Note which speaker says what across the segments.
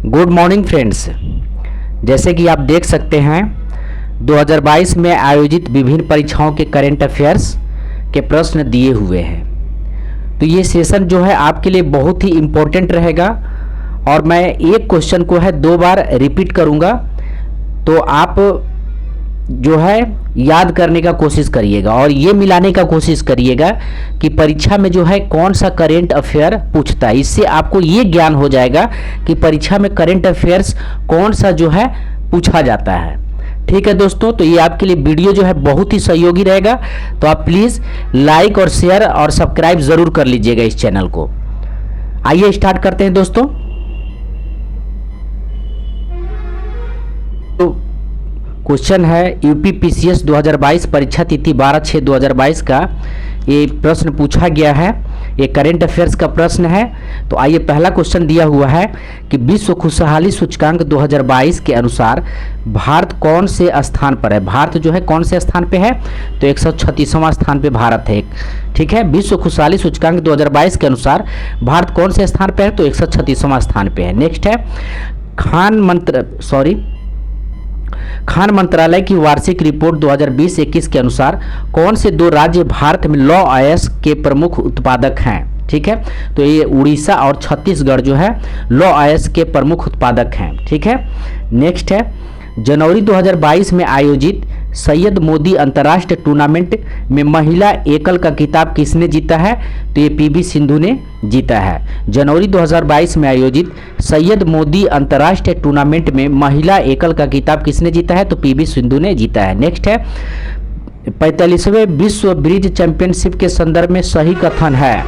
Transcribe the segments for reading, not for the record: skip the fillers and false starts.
Speaker 1: Good morning friends. जैसे कि आप देख सकते हैं 2022 में आयोजित विभिन्न परीक्षाओं के करंट अफेयर्स के प्रश्न दिए हुए हैं। तो ये सेशन जो है आपके लिए बहुत ही इम्पोर्टेंट रहेगा और मैं एक क्वेश्चन को है 2 बार रिपीट करूँगा, तो आप जो है याद करने का कोशिश करिएगा और ये मिलाने का कोशिश करिएगा कि परीक्षा में जो है कौन सा करंट अफेयर पूछता है। इससे आपको ये ज्ञान हो जाएगा कि परीक्षा में करंट अफेयर्स कौन सा जो है पूछा जाता है। ठीक है दोस्तों, तो ये आपके लिए वीडियो जो है बहुत ही सहयोगी रहेगा, तो आप प्लीज़ लाइक और शेयर और सब्सक्राइब ज़रूर कर लीजिएगा इस चैनल को। आइए स्टार्ट करते हैं दोस्तों। तो क्वेश्चन है यूपीपीसीएस 2022 परीक्षा तिथि 12/6/2022 का ये प्रश्न पूछा गया है। ये करंट अफेयर्स का प्रश्न है। तो आइए, पहला क्वेश्चन दिया हुआ है कि विश्व खुशहाली सूचकांक 2022 के अनुसार भारत कौन से स्थान पर है। भारत जो है कौन से स्थान पे है, तो 136वां स्थान पे भारत है। ठीक है, विश्व खुशहाली सूचकांक 2022 के अनुसार भारत कौन से स्थान पे है, तो 136वां स्थान पे है। नेक्स्ट है खान मंत्रालय की वार्षिक रिपोर्ट 2020-21 के अनुसार कौन से 2 राज्य भारत में लौह अयस्क के प्रमुख उत्पादक हैं। ठीक है, तो ये उड़ीसा और छत्तीसगढ़ जो है लौह अयस्क के प्रमुख उत्पादक हैं। ठीक है, नेक्स्ट है जनवरी 2022 में आयोजित सैयद मोदी अंतर्राष्ट्रीय टूर्नामेंट में महिला एकल का खिताब किसने जीता है, तो ये पीवी सिंधु ने जीता है। जनवरी 2022 में आयोजित सैयद मोदी अंतर्राष्ट्रीय टूर्नामेंट में महिला एकल का खिताब किसने जीता है, तो पीवी सिंधु ने जीता है। नेक्स्ट है 45वें विश्व ब्रिज चैंपियनशिप के संदर्भ में सही कथन है।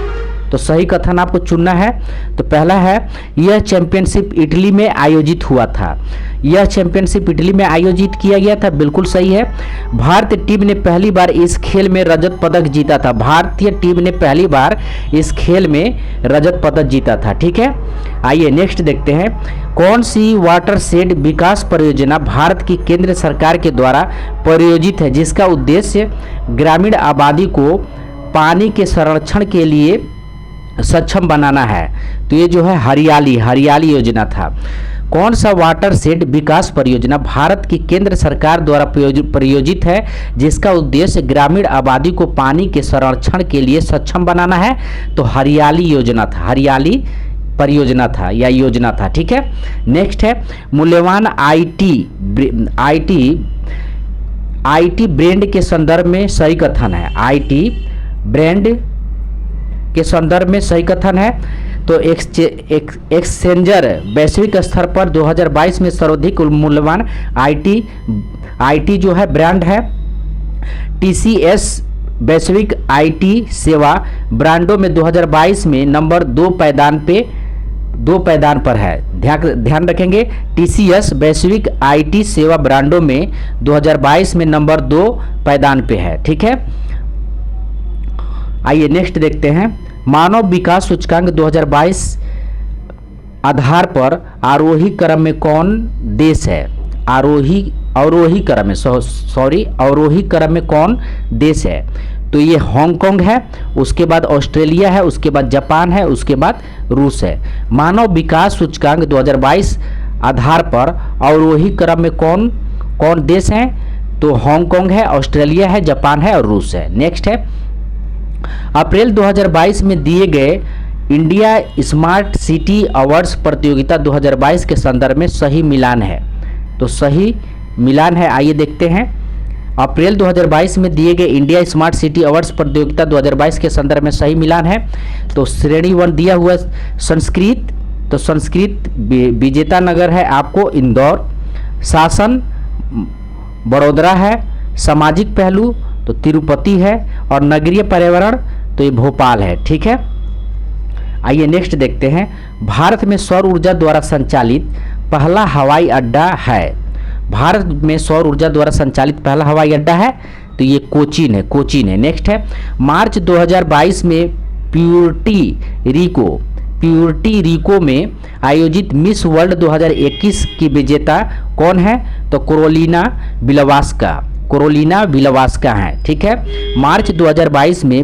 Speaker 1: तो सही कथन आपको चुनना है। तो पहला है यह चैंपियनशिप इटली में आयोजित हुआ था। यह चैंपियनशिप इटली में आयोजित किया गया था, बिल्कुल सही है। भारतीय टीम ने पहली बार इस खेल में रजत पदक जीता था। भारतीय टीम ने पहली बार इस खेल में रजत पदक जीता था। ठीक है, आइए नेक्स्ट देखते हैं। कौन सी वाटरशेड विकास परियोजना भारत की केंद्र सरकार के द्वारा प्रायोजित है, जिसका उद्देश्य ग्रामीण आबादी को पानी के संरक्षण के लिए सक्षम बनाना है। तो ये जो है हरियाली योजना था। कौन सा वाटरशेड विकास परियोजना भारत की केंद्र सरकार द्वारा प्रायोजित है, जिसका उद्देश्य ग्रामीण आबादी को पानी के संरक्षण के लिए सक्षम बनाना है, तो हरियाली योजना था, हरियाली परियोजना था या योजना था। ठीक है, नेक्स्ट है मूल्यवान आईटी ब्रांड के संदर्भ में सही कथन है। आईटी ब्रांड के संदर्भ में सही कथन है। तो एक्सचेंजर वैश्विक स्तर पर 2022 में सर्वाधिक मूल्यवान आईटी जो है ब्रांड है। टीसीएस वैश्विक आईटी सेवा ब्रांडों में 2022 में नंबर 2 पायदान पर है। ध्यान रखेंगे, टीसीएस वैश्विक आईटी सेवा ब्रांडों में 2022 में नंबर 2 पायदान पे है। ठीक है, आइए नेक्स्ट देखते हैं। मानव विकास सूचकांक 2022 आधार पर आरोही क्रम में कौन देश है। अवरोही क्रम में कौन देश है, तो ये हांगकांग है, उसके बाद ऑस्ट्रेलिया है, उसके बाद जापान है, उसके बाद रूस है। मानव विकास सूचकांक 2022 आधार पर अवरोही क्रम में कौन देश है, तो हांगकांग है, ऑस्ट्रेलिया है, जापान है और रूस है। नेक्स्ट है अप्रैल 2022 में दिए गए इंडिया स्मार्ट सिटी अवार्ड्स प्रतियोगिता 2022 के संदर्भ में सही मिलान है। तो सही मिलान है, आइए देखते हैं। अप्रैल 2022 में दिए गए इंडिया स्मार्ट सिटी अवार्ड्स प्रतियोगिता 2022 के संदर्भ में सही मिलान है। तो श्रेणी 1 दिया हुआ संस्कृत, तो संस्कृत विजेता नगर है आपको इंदौर, शासन बड़ोदरा है, सामाजिक पहलू तो तिरुपति है और नगरीय पर्यावरण तो ये भोपाल है। ठीक है, आइए नेक्स्ट देखते हैं। भारत में सौर ऊर्जा द्वारा संचालित पहला हवाई अड्डा है। भारत में सौर ऊर्जा द्वारा संचालित पहला हवाई अड्डा है, तो ये कोचीन है। नेक्स्ट है मार्च 2022 में प्यूर्टी रिको में आयोजित मिस वर्ल्ड 2021 की विजेता कौन है, तो कोरोलिना विलवास्का है। ठीक है, मार्च 2022 में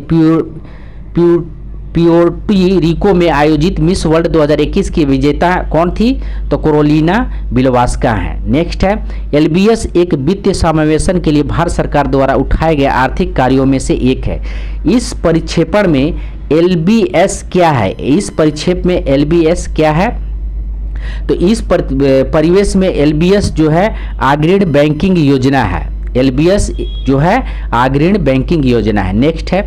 Speaker 1: प्योर्टो रिको में आयोजित मिस वर्ल्ड 2021 की विजेता कौन थी? तो कैरोलिना बिलवास्का है। नेक्स्ट है, एलबीएस एक वित्तीय समावेशन के लिए भारत सरकार द्वारा उठाए गए आर्थिक कार्यों में से एक है। इस परिक्षेपण में एलबीएस क्या है? इस परिक्षेप में एलबीएस क्या है? तो इस परिवेश में एलबीएस जो है अग्रणी बैंकिंग योजना है। एलबीएस जो है अग्रणी बैंकिंग योजना है। नेक्स्ट है,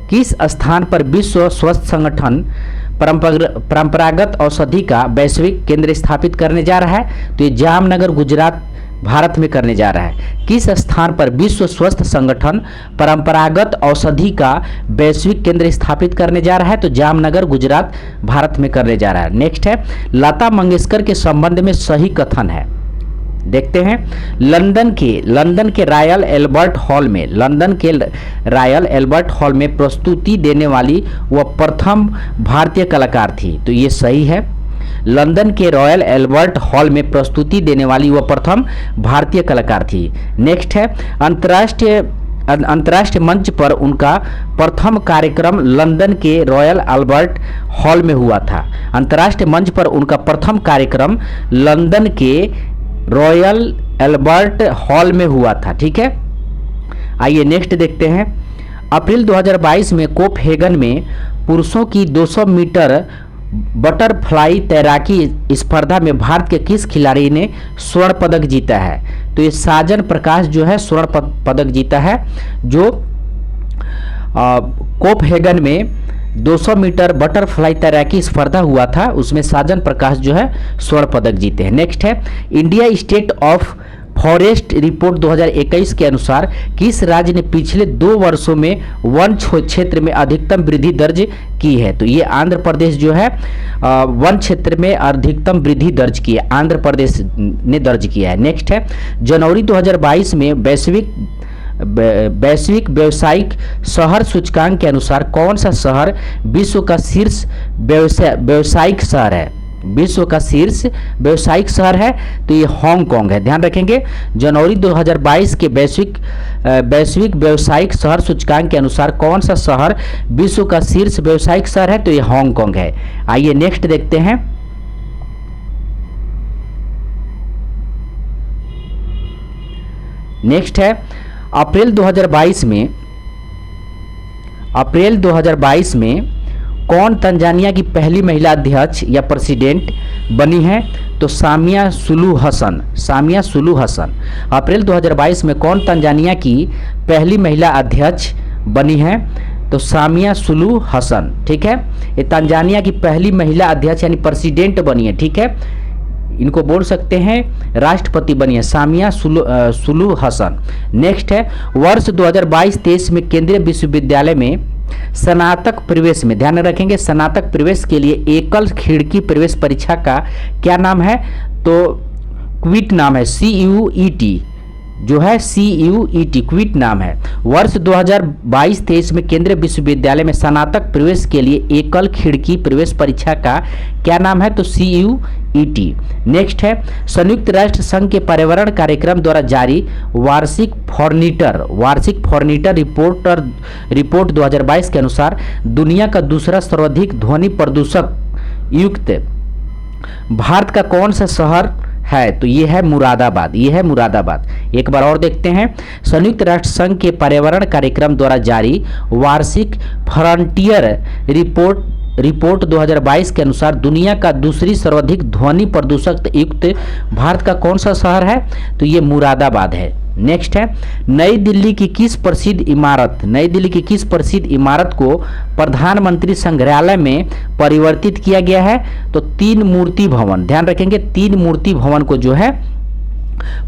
Speaker 1: किस स्थान पर विश्व स्वास्थ्य संगठन परंपरागत औषधि का वैश्विक केंद्र स्थापित करने जा रहा है? तो ये जामनगर गुजरात भारत में करने जा रहा है। किस स्थान पर विश्व स्वास्थ्य संगठन परंपरागत औषधि का वैश्विक केंद्र स्थापित करने जा रहा है? तो जामनगर गुजरात भारत में करने जा रहा है। नेक्स्ट है, लता मंगेशकर के संबंध में सही कथन है। देखते हैं, लंदन के रॉयल एल्बर्ट हॉल में प्रस्तुति देने वाली वह प्रथम भारतीय कलाकार थी। तो ये सही है, लंदन के रॉयल एल्बर्ट हॉल में प्रस्तुति देने वाली वह प्रथम भारतीय कलाकार थी। नेक्स्ट है, अंतर्राष्ट्रीय मंच पर उनका प्रथम कार्यक्रम लंदन के रॉयल एल्बर्ट हॉल में हुआ था। अंतर्राष्ट्रीय मंच पर उनका प्रथम कार्यक्रम लंदन के रॉयल एल्बर्ट हॉल में हुआ था। ठीक है, आइए नेक्स्ट देखते हैं। अप्रैल 2022 में कोपहेगन में पुरुषों की 200 मीटर बटरफ्लाई तैराकी स्पर्धा में भारत के किस खिलाड़ी ने स्वर्ण पदक जीता है? तो ये साजन प्रकाश जो है स्वर्ण पदक जीता है। जो कोपहेगन में 200 मीटर बटरफ्लाई तैराकी स्पर्धा हुआ था उसमें साजन प्रकाश जो है स्वर्ण पदक जीते हैं। नेक्स्ट है, India state of forest report 2021 के अनुसार किस राज्य ने पिछले 2 वर्षों में वन क्षेत्र में अधिकतम वृद्धि दर्ज की है? तो ये आंध्र प्रदेश जो है वन क्षेत्र में अधिकतम वृद्धि दर्ज की है, आंध्र प्रदेश ने दर्ज किया है। नेक्स्ट है, जनवरी 2022 में वैश्विक व्यावसायिक शहर सूचकांक के अनुसार कौन सा शहर विश्व का शीर्ष व्यावसायिक शहर है? विश्व का शीर्ष व्यावसायिक शहर है तो ये हांगकांग है। ध्यान रखेंगे, जनवरी 2022 के वैश्विक व्यावसायिक शहर सूचकांक के अनुसार कौन सा शहर विश्व का शीर्ष व्यावसायिक शहर है? तो ये हांगकांग है। आइए नेक्स्ट देखते हैं। नेक्स्ट है, अप्रैल 2022 में कौन तंजानिया की पहली महिला अध्यक्ष या प्रेसिडेंट बनी है? तो सामिया सुलू हसन। अप्रैल 2022 में कौन तंजानिया की पहली महिला अध्यक्ष बनी है? तो सामिया सुलू हसन। ठीक है, ये तंजानिया की पहली महिला अध्यक्ष यानी प्रेसिडेंट बनी है। ठीक है, इनको बोल सकते हैं राष्ट्रपति बनी है, सामिया सुलू हसन। नेक्स्ट है, वर्ष 2022-23 में केंद्रीय विश्वविद्यालय में स्नातक प्रवेश में, ध्यान रखेंगे, स्नातक प्रवेश के लिए एकल खिड़की प्रवेश परीक्षा का क्या नाम है? तो क्विट नाम है, CUET जो है CUET क्विट नाम है। वर्ष 2022-23 में केंद्रीय विश्वविद्यालय में स्नातक प्रवेश के लिए एकल खिड़की प्रवेश परीक्षा का क्या नाम है? तो CUET। नेक्स्ट है, संयुक्त राष्ट्र संघ के पर्यावरण कार्यक्रम द्वारा जारी वार्षिक फॉर्निटर रिपोर्ट 2022 के अनुसार दुनिया का दूसरा सर्वाधिक ध्वनि प्रदूषक युक्त भारत का कौन सा शहर है? तो ये है मुरादाबाद। एक बार और देखते हैं, संयुक्त राष्ट्र संघ के पर्यावरण कार्यक्रम द्वारा जारी वार्षिक फ्रंटियर रिपोर्ट 2022 के अनुसार दुनिया का दूसरी सर्वाधिक ध्वनि प्रदूषक युक्त भारत का कौन सा शहर है? तो ये मुरादाबाद है। नेक्स्ट है, नई दिल्ली की किस प्रसिद्ध इमारत को प्रधानमंत्री संग्रहालय में परिवर्तित किया गया है? तो 3 मूर्ति भवन। ध्यान रखेंगे, 3 मूर्ति भवन को जो है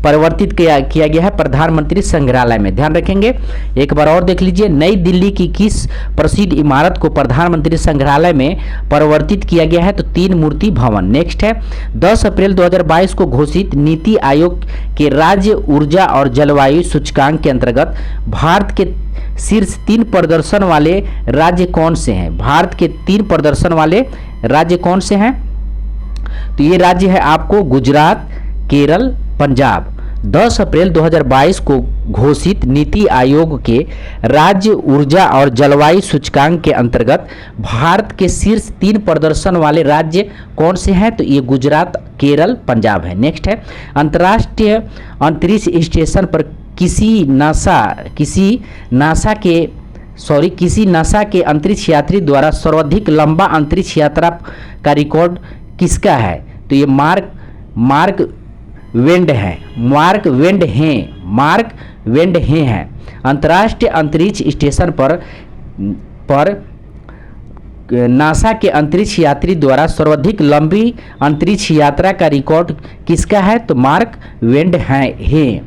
Speaker 1: परिवर्तित किया गया है प्रधानमंत्री संग्रहालय में। ध्यान रखेंगे, एक बार और देख लीजिए, नई दिल्ली की किस प्रसिद्ध इमारत को प्रधानमंत्री संग्रहालय में परिवर्तित किया गया है? तो 3 मूर्ति भवन। नेक्स्ट है, 10 अप्रैल 2022 को घोषित नीति आयोग के राज्य ऊर्जा और जलवायु सूचकांक के अंतर्गत भारत के शीर्ष 3 प्रदर्शन वाले राज्य कौन से हैं? भारत के 3 प्रदर्शन वाले राज्य कौन से हैं? तो ये राज्य है आपको गुजरात, केरल, पंजाब। 10 अप्रैल 2022 को घोषित नीति आयोग के राज्य ऊर्जा और जलवायु सूचकांक के अंतर्गत भारत के शीर्ष 3 प्रदर्शन वाले राज्य कौन से हैं? तो ये गुजरात, केरल, पंजाब है। नेक्स्ट है, अंतर्राष्ट्रीय अंतरिक्ष स्टेशन पर किसी नासा के अंतरिक्ष यात्री द्वारा सर्वाधिक लंबा अंतरिक्ष यात्रा का रिकॉर्ड किसका है? तो ये मार्क वेंड हैं। अंतर्राष्ट्रीय अंतरिक्ष स्टेशन पर नासा के अंतरिक्ष यात्री द्वारा सर्वाधिक लंबी अंतरिक्ष यात्रा का रिकॉर्ड किसका है? तो मार्क वेंड हैं।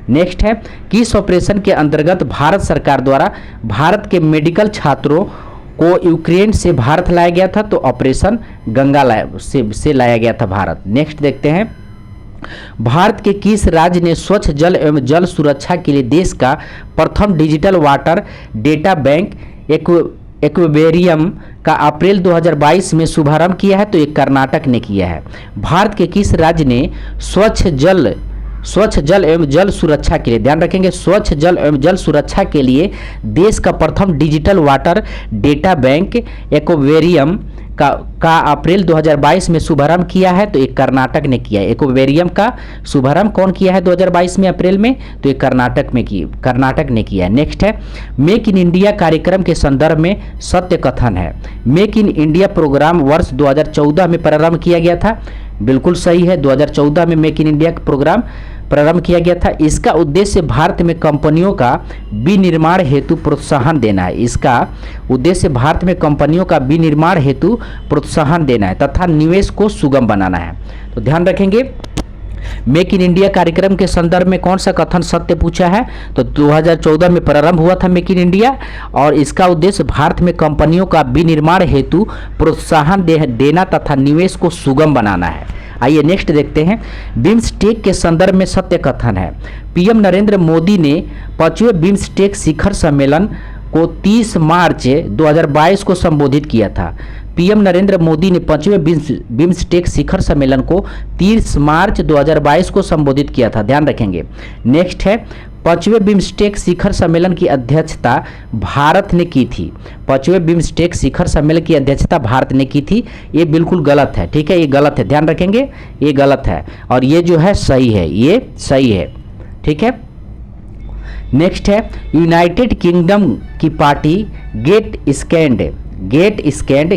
Speaker 1: नेक्स्ट है, किस ऑपरेशन के अंतर्गत भारत सरकार द्वारा भारत के मेडिकल छात्रों को यूक्रेन से भारत लाया गया था? तो ऑपरेशन गंगा से लाया गया था भारत। नेक्स्ट देखते हैं, भारत के किस राज्य ने स्वच्छ जल एवं जल सुरक्षा के लिए देश का प्रथम digital water data bank aquarium का अप्रैल 2022 में शुभारंभ किया है? तो ये कर्नाटक ने किया है। भारत के किस राज्य ने स्वच्छ जल एवं जल सुरक्षा के लिए, ध्यान रखेंगे, स्वच्छ जल एवं जल सुरक्षा के लिए देश का प्रथम digital water data bank aquarium का अप्रैल 2022 में शुभारंभ किया है? तो ये कर्नाटक ने किया है। एक्वेरियम का शुभारंभ कौन किया है 2022 में अप्रैल में? तो ये कर्नाटक ने किया है। नेक्स्ट है, मेक इन इंडिया कार्यक्रम के संदर्भ में सत्य कथन है। मेक इन इंडिया प्रोग्राम वर्ष 2014 में प्रारंभ किया गया था। बिल्कुल सही है, 2014 में मेक इन इंडिया प्रोग्राम प्रारंभ किया गया था। इसका उद्देश्य भारत में कंपनियों का विनिर्माण हेतु प्रोत्साहन देना है। इसका उद्देश्य भारत में कंपनियों का विनिर्माण हेतु प्रोत्साहन देना है तथा निवेश को सुगम बनाना है। तो ध्यान रखेंगे, मेक इन इंडिया कार्यक्रम के संदर्भ में कौन सा कथन सत्य पूछा है? तो 2014 में प्रारंभ हुआ था मेक इन इंडिया और इसका उद्देश्य भारत में कंपनियों का विनिर्माण हेतु प्रोत्साहन देना तथा निवेश को सुगम बनाना है। आइए नेक्स्ट देखते हैं, बिम्स्टेक के संदर्भ में सत्य कथन है। पीएम नरेंद्र मोदी ने 5वें बिम्स्टेक शिखर सम्मेलन को 30 मार्च 2022 को संबोधित किया था। पीएम नरेंद्र मोदी ने 5वें बिम्स्टेक शिखर सम्मेलन को 30 मार्च 2022 को संबोधित किया था, ध्यान रखेंगे। नेक्स्ट है, 5वें बिम्स्टेक शिखर सम्मेलन की अध्यक्षता भारत ने की थी। 5वें बिम्स्टेक शिखर सम्मेलन की अध्यक्षता भारत ने की थी। ये बिल्कुल गलत है, ठीक है, ये गलत है, ध्यान रखेंगे, ये गलत है और ये जो है सही है, ये सही है, ठीक है। नेक्स्ट है, यूनाइटेड किंगडम की पार्टी गेट स्कैंड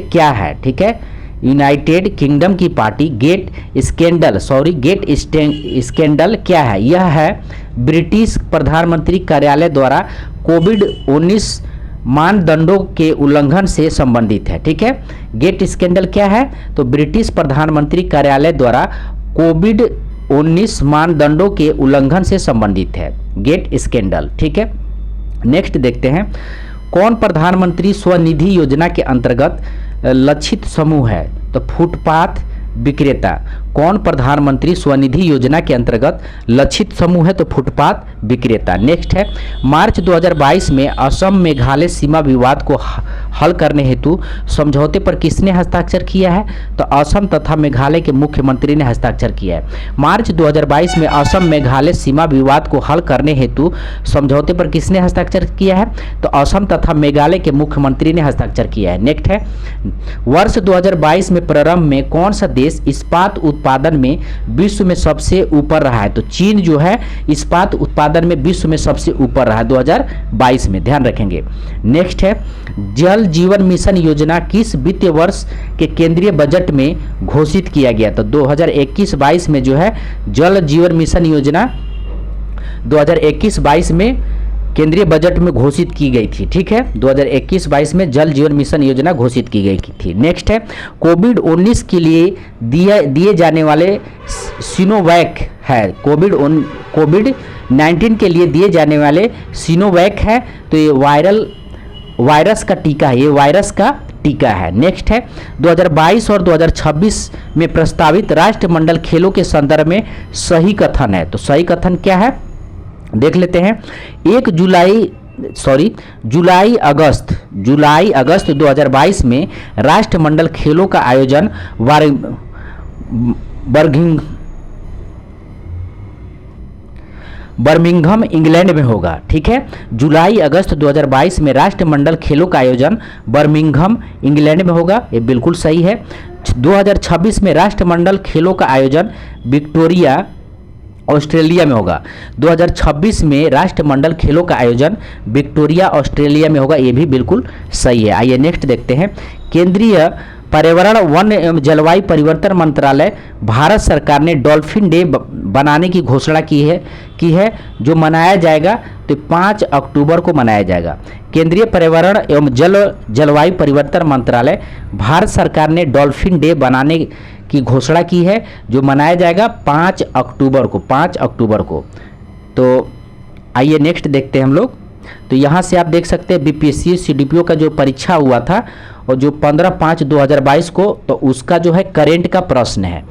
Speaker 1: क्या है? ठीक है, यूनाइटेड किंगडम की पार्टी गेट स्कैंडल क्या है? यह है ब्रिटिश प्रधानमंत्री कार्यालय द्वारा कोविड-19 मानदंडों के उल्लंघन से संबंधित है। ठीक है, गेट स्कैंडल क्या है? तो ब्रिटिश प्रधानमंत्री कार्यालय द्वारा कोविड-19 मानदंडों के उल्लंघन से संबंधित है गेट स्कैंडल। ठीक है, नेक्स्ट देखते हैं, कौन प्रधानमंत्री स्वनिधि योजना के अंतर्गत लक्षित समूह है? तो फुटपाथ विक्रेता। कौन प्रधानमंत्री स्वनिधि योजना के अंतर्गत लक्षित समूह है? तो फुटपाथ विक्रेता। नेक्स्ट है, मार्च 2022 में असम मेघालय सीमा विवाद को हल करने हेतु समझौते पर किसने हस्ताक्षर किया है? तो असम तथा मेघालय के मुख्यमंत्री ने हस्ताक्षर किया है। मार्च 2022 में असम मेघालय सीमा विवाद को हल करने हेतु समझौते पर किसने हस्ताक्षर किया है? तो असम तथा मेघालय के मुख्यमंत्री ने हस्ताक्षर किया है। नेक्स्ट है, वर्ष 2022 में प्रारंभ में कौन सा देश इस्पात उत्पादन में विश्व में सबसे ऊपर रहा है? तो चीन जो है इस्पात उत्पादन में विश्व में सबसे ऊपर रहा है 2022 में, ध्यान रखेंगे। नेक्स्ट है, जल जीवन मिशन योजना किस वित्तीय वर्ष के केंद्रीय बजट में घोषित किया गया? तो 2021-22 में जो है जल जीवन मिशन योजना 2021-22 में केंद्रीय बजट में घोषित की गई थी। ठीक है, 2021-22 में जल जीवन मिशन योजना घोषित की गई थी। नेक्स्ट है, कोविड-19 के लिए दिए जाने वाले सिनोवैक है। कोविड-19 के लिए दिए जाने वाले सिनोवैक है, तो ये वायरस का टीका है, ये वायरस का टीका है। नेक्स्ट है, 2022 और 2026 में प्रस्तावित राष्ट्रमंडल खेलों के संदर्भ में सही कथन है। तो सही कथन क्या है देख लेते हैं। जुलाई अगस्त 2022 में राष्ट्रमंडल खेलों का आयोजन बर्मिंघम इंग्लैंड में होगा। ठीक है, जुलाई अगस्त 2022 में राष्ट्रमंडल खेलों का आयोजन बर्मिंघम इंग्लैंड में होगा, ये बिल्कुल सही है। 2026 में राष्ट्रमंडल खेलों का आयोजन विक्टोरिया ऑस्ट्रेलिया में होगा। 2026 में राष्ट्रमंडल खेलों का आयोजन विक्टोरिया ऑस्ट्रेलिया में होगा, ये भी बिल्कुल सही है। आइए नेक्स्ट देखते हैं। केंद्रीय पर्यावरण वन एवं जलवायु परिवर्तन मंत्रालय भारत सरकार ने डॉल्फिन डे बनाने की घोषणा की है जो मनाया जाएगा तो 5 अक्टूबर को मनाया जाएगा। केंद्रीय पर्यावरण एवं जलवायु परिवर्तन मंत्रालय भारत सरकार ने डॉल्फिन डे बनाने की घोषणा की है जो मनाया जाएगा 5 अक्टूबर को। तो आइए नेक्स्ट देखते हैं हम लोग। तो यहाँ से आप देख सकते हैं बीपीएससी सीडीपीओ का जो परीक्षा हुआ था और जो 15/5/2022 को, तो उसका जो है करेंट का प्रश्न है।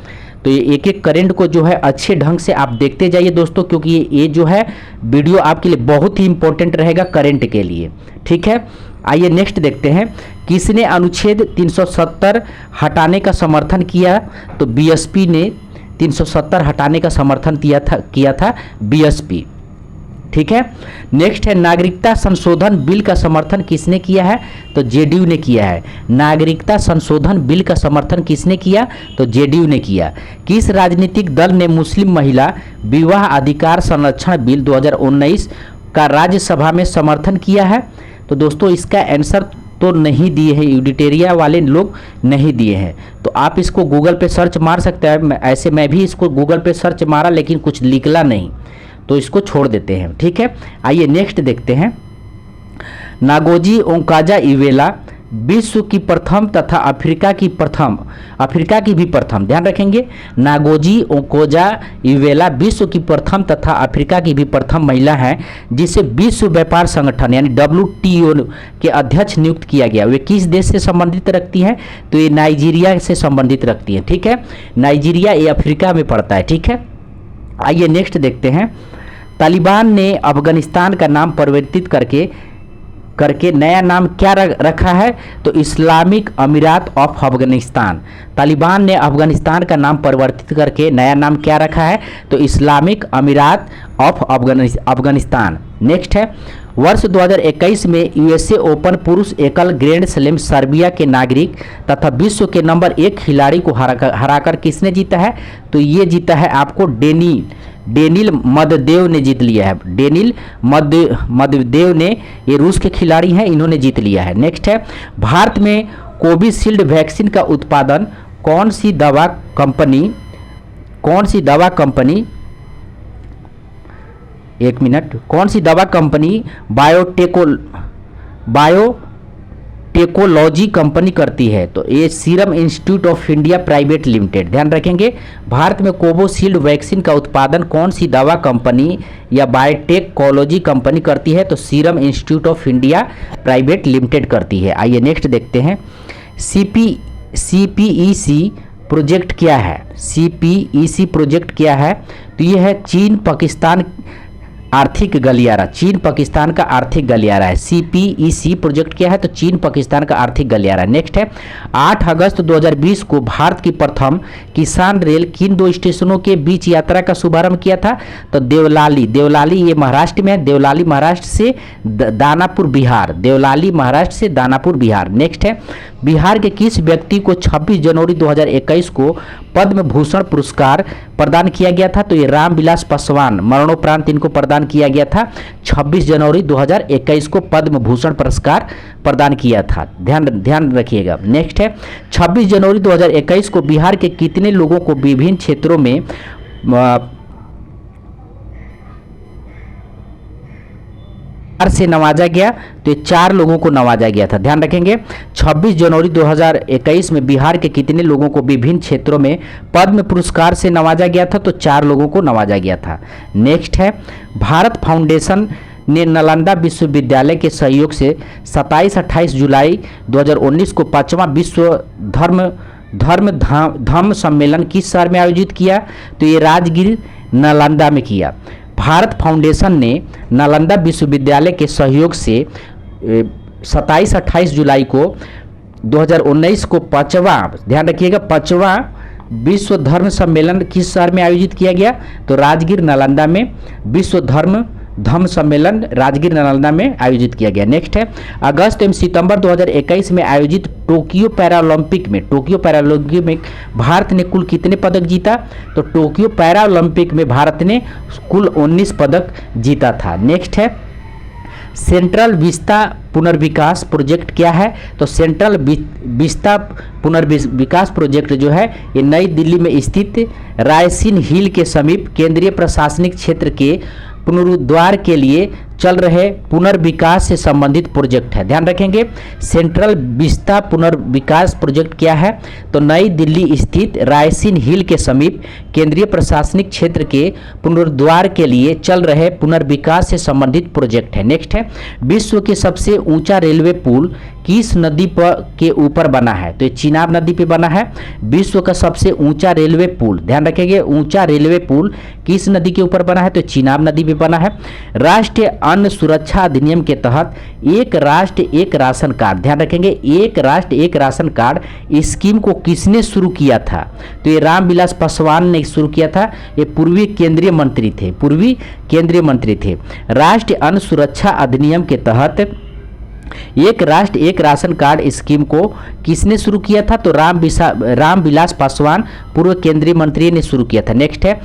Speaker 1: तो ये एक एक करेंट को जो है अच्छे ढंग से आप देखते जाइए दोस्तों, क्योंकि ये जो है वीडियो आपके लिए बहुत ही इंपॉर्टेंट रहेगा करेंट के लिए। ठीक है, आइए नेक्स्ट देखते हैं। किसने अनुच्छेद 370 हटाने का समर्थन किया? तो बीएसपी ने 370 हटाने का समर्थन किया था बीएसपी। ठीक है, नेक्स्ट है नागरिकता संशोधन बिल का समर्थन किसने किया है? तो जेडीयू ने किया है। नागरिकता संशोधन बिल का समर्थन किसने किया? तो जेडीयू ने किया। किस राजनीतिक दल ने मुस्लिम महिला विवाह अधिकार संरक्षण बिल 2019 का राज्यसभा में समर्थन किया है? तो दोस्तों इसका आंसर तो नहीं दिए हैं, यूडिटेरिया वाले लोग नहीं दिए हैं, तो आप इसको गूगल पे सर्च मार सकते हैं। ऐसे मैं भी इसको गूगल पे सर्च मारा लेकिन कुछ निकला नहीं, तो इसको छोड़ देते हैं। ठीक है, आइए नेक्स्ट देखते हैं। नागोजी ओंकाजा-इवेला विश्व की प्रथम तथा अफ्रीका की भी प्रथम, ध्यान रखेंगे। नागोजी ओंकाजा-इवेला विश्व की प्रथम तथा अफ्रीका की भी प्रथम महिला हैं जिसे विश्व व्यापार संगठन यानी WTO के अध्यक्ष नियुक्त किया गया। वे किस देश से संबंधित रखती हैं? तो ये नाइजीरिया से संबंधित रखती हैं। ठीक है, नाइजीरिया ये अफ्रीका में पड़ता है। ठीक है, आइए नेक्स्ट देखते हैं। तालिबान ने अफगानिस्तान का नाम परिवर्तित करके नया नाम क्या रखा है? तो इस्लामिक अमीरात ऑफ अफगानिस्तान। तालिबान ने अफगानिस्तान का नाम परिवर्तित करके नया नाम क्या रखा है? तो इस्लामिक अमीरात ऑफ अफगानिस्तान। नेक्स्ट है, वर्ष 2021 में यूएसए ओपन पुरुष एकल ग्रैंड स्लैम सर्बिया के नागरिक तथा विश्व के नंबर 1 खिलाड़ी को हराकर किसने जीता है? तो ये जीता है आपको डेनिल मदवेदेव ने जीत लिया है। डेनिल मदवेदेव ने, ये रूस के खिलाड़ी हैं, इन्होंने जीत लिया है। नेक्स्ट है, भारत में कोविशील्ड वैक्सीन का उत्पादन कौन सी दवा कंपनी बायोटेकोलॉजी कंपनी करती है? तो ये serum institute of India private limited. ध्यान रखेंगे, भारत में कोविशील्ड वैक्सीन का उत्पादन कौन सी दवा कंपनी या बायोटेकोलॉजी कंपनी करती है? तो serum institute of India private limited करती है। आइए नेक्स्ट देखते हैं। CPEC प्रोजेक्ट क्या है? CPEC प्रोजेक्ट क्या है? तो ये है चीन पाकिस्तान आर्थिक गलियारा। चीन पाकिस्तान का आर्थिक गलियारा है। CPEC प्रोजेक्ट क्या है? तो चीन पाकिस्तान का आर्थिक गलियारा। नेक्स्ट है, 8 अगस्त 2020 को भारत की प्रथम किसान रेल किन 2 स्टेशनों के बीच यात्रा का शुभारंभ किया था? तो देवलाली ये महाराष्ट्र में है। देवलाली महाराष्ट्र से दानापुर बिहार। नेक्स्ट है, बिहार के किस व्यक्ति को 26 जनवरी 2021 को पद्म भूषण पुरस्कार प्रदान किया गया था? तो ये रामविलास पासवान, मरणोपरांत इनको प्रदान किया गया था। 26 जनवरी 2021 को पद्म भूषण पुरस्कार प्रदान किया था, ध्यान रखिएगा। नेक्स्ट है, 26 जनवरी 2021 को बिहार के कितने लोगों को विभिन्न क्षेत्रों में से नवाजा गया? तो ये 4 लोगों को नवाजा गया था। ध्यान रखेंगे, 26 जनवरी 2021 में बिहार के कितने लोगों को विभिन्न क्षेत्रों में पद्म पुरस्कार से नवाजा गया था? तो 4 लोगों को नवाजा गया था। नेक्स्ट है, भारत फाउंडेशन ने नालंदा विश्वविद्यालय के सहयोग से 27-28 जुलाई 2019 को 5वां विश्व धम्म सम्मेलन किस शहर में आयोजित किया? तो ये राजगीर नालंदा में किया। भारत फाउंडेशन ने नालंदा विश्वविद्यालय के सहयोग से 27-28 जुलाई को 2019 को 5वां, ध्यान रखिएगा, 5वां विश्व धर्म सम्मेलन किस शहर में आयोजित किया गया? तो राजगीर नालंदा में विश्व धम्म सम्मेलन राजगीर नालंदा में आयोजित किया गया। नेक्स्ट है, अगस्त एवं सितंबर 2021 में आयोजित टोक्यो पैरालंपिक में भारत ने कुल कितने पदक जीता? तो टोक्यो पैरालंपिक में भारत ने कुल 19 पदक जीता था। नेक्स्ट है, सेंट्रल विस्ता पुनर्विकास प्रोजेक्ट क्या है? तो सेंट्रल विस्ता पुनर्विकास प्रोजेक्ट जो है ये नई दिल्ली में स्थित रायसीन हिल के समीप केंद्रीय प्रशासनिक क्षेत्र के पुनरुद्धार के लिए चल रहे पुनर्विकास से संबंधित प्रोजेक्ट है। ध्यान रखेंगे, सेंट्रल विस्ता पुनर्विकास प्रोजेक्ट क्या है? तो नई दिल्ली स्थित रायसीन हिल के समीप केंद्रीय प्रशासनिक क्षेत्र के पुनरुद्धार के लिए चल रहे पुनर्विकास से संबंधित प्रोजेक्ट है। नेक्स्ट है, विश्व के सबसे ऊंचा रेलवे पुल किस नदी पर के ऊपर बना है? तो ये चिनाब नदी पे बना है। विश्व का सबसे ऊंचा रेलवे पुल, ध्यान रखेंगे, ऊंचा रेलवे पुल किस नदी के ऊपर बना है? तो चिनाब नदी पे बना है। राष्ट्रीय अन्न सुरक्षा अधिनियम के तहत एक राष्ट्र एक राशन कार्ड, ध्यान रखेंगे, एक राष्ट्र एक राशन कार्ड स्कीम को किसने शुरू किया था? तो ये रामविलास पासवान ने शुरू किया था। ये पूर्वी केंद्रीय मंत्री थे। राष्ट्रीय अन्न सुरक्षा अधिनियम के तहत एक राष्ट्र एक राशन कार्ड स्कीम को किसने शुरू किया था? तो रामविलास पासवान पूर्व केंद्रीय मंत्री ने शुरू किया था। नेक्स्ट है,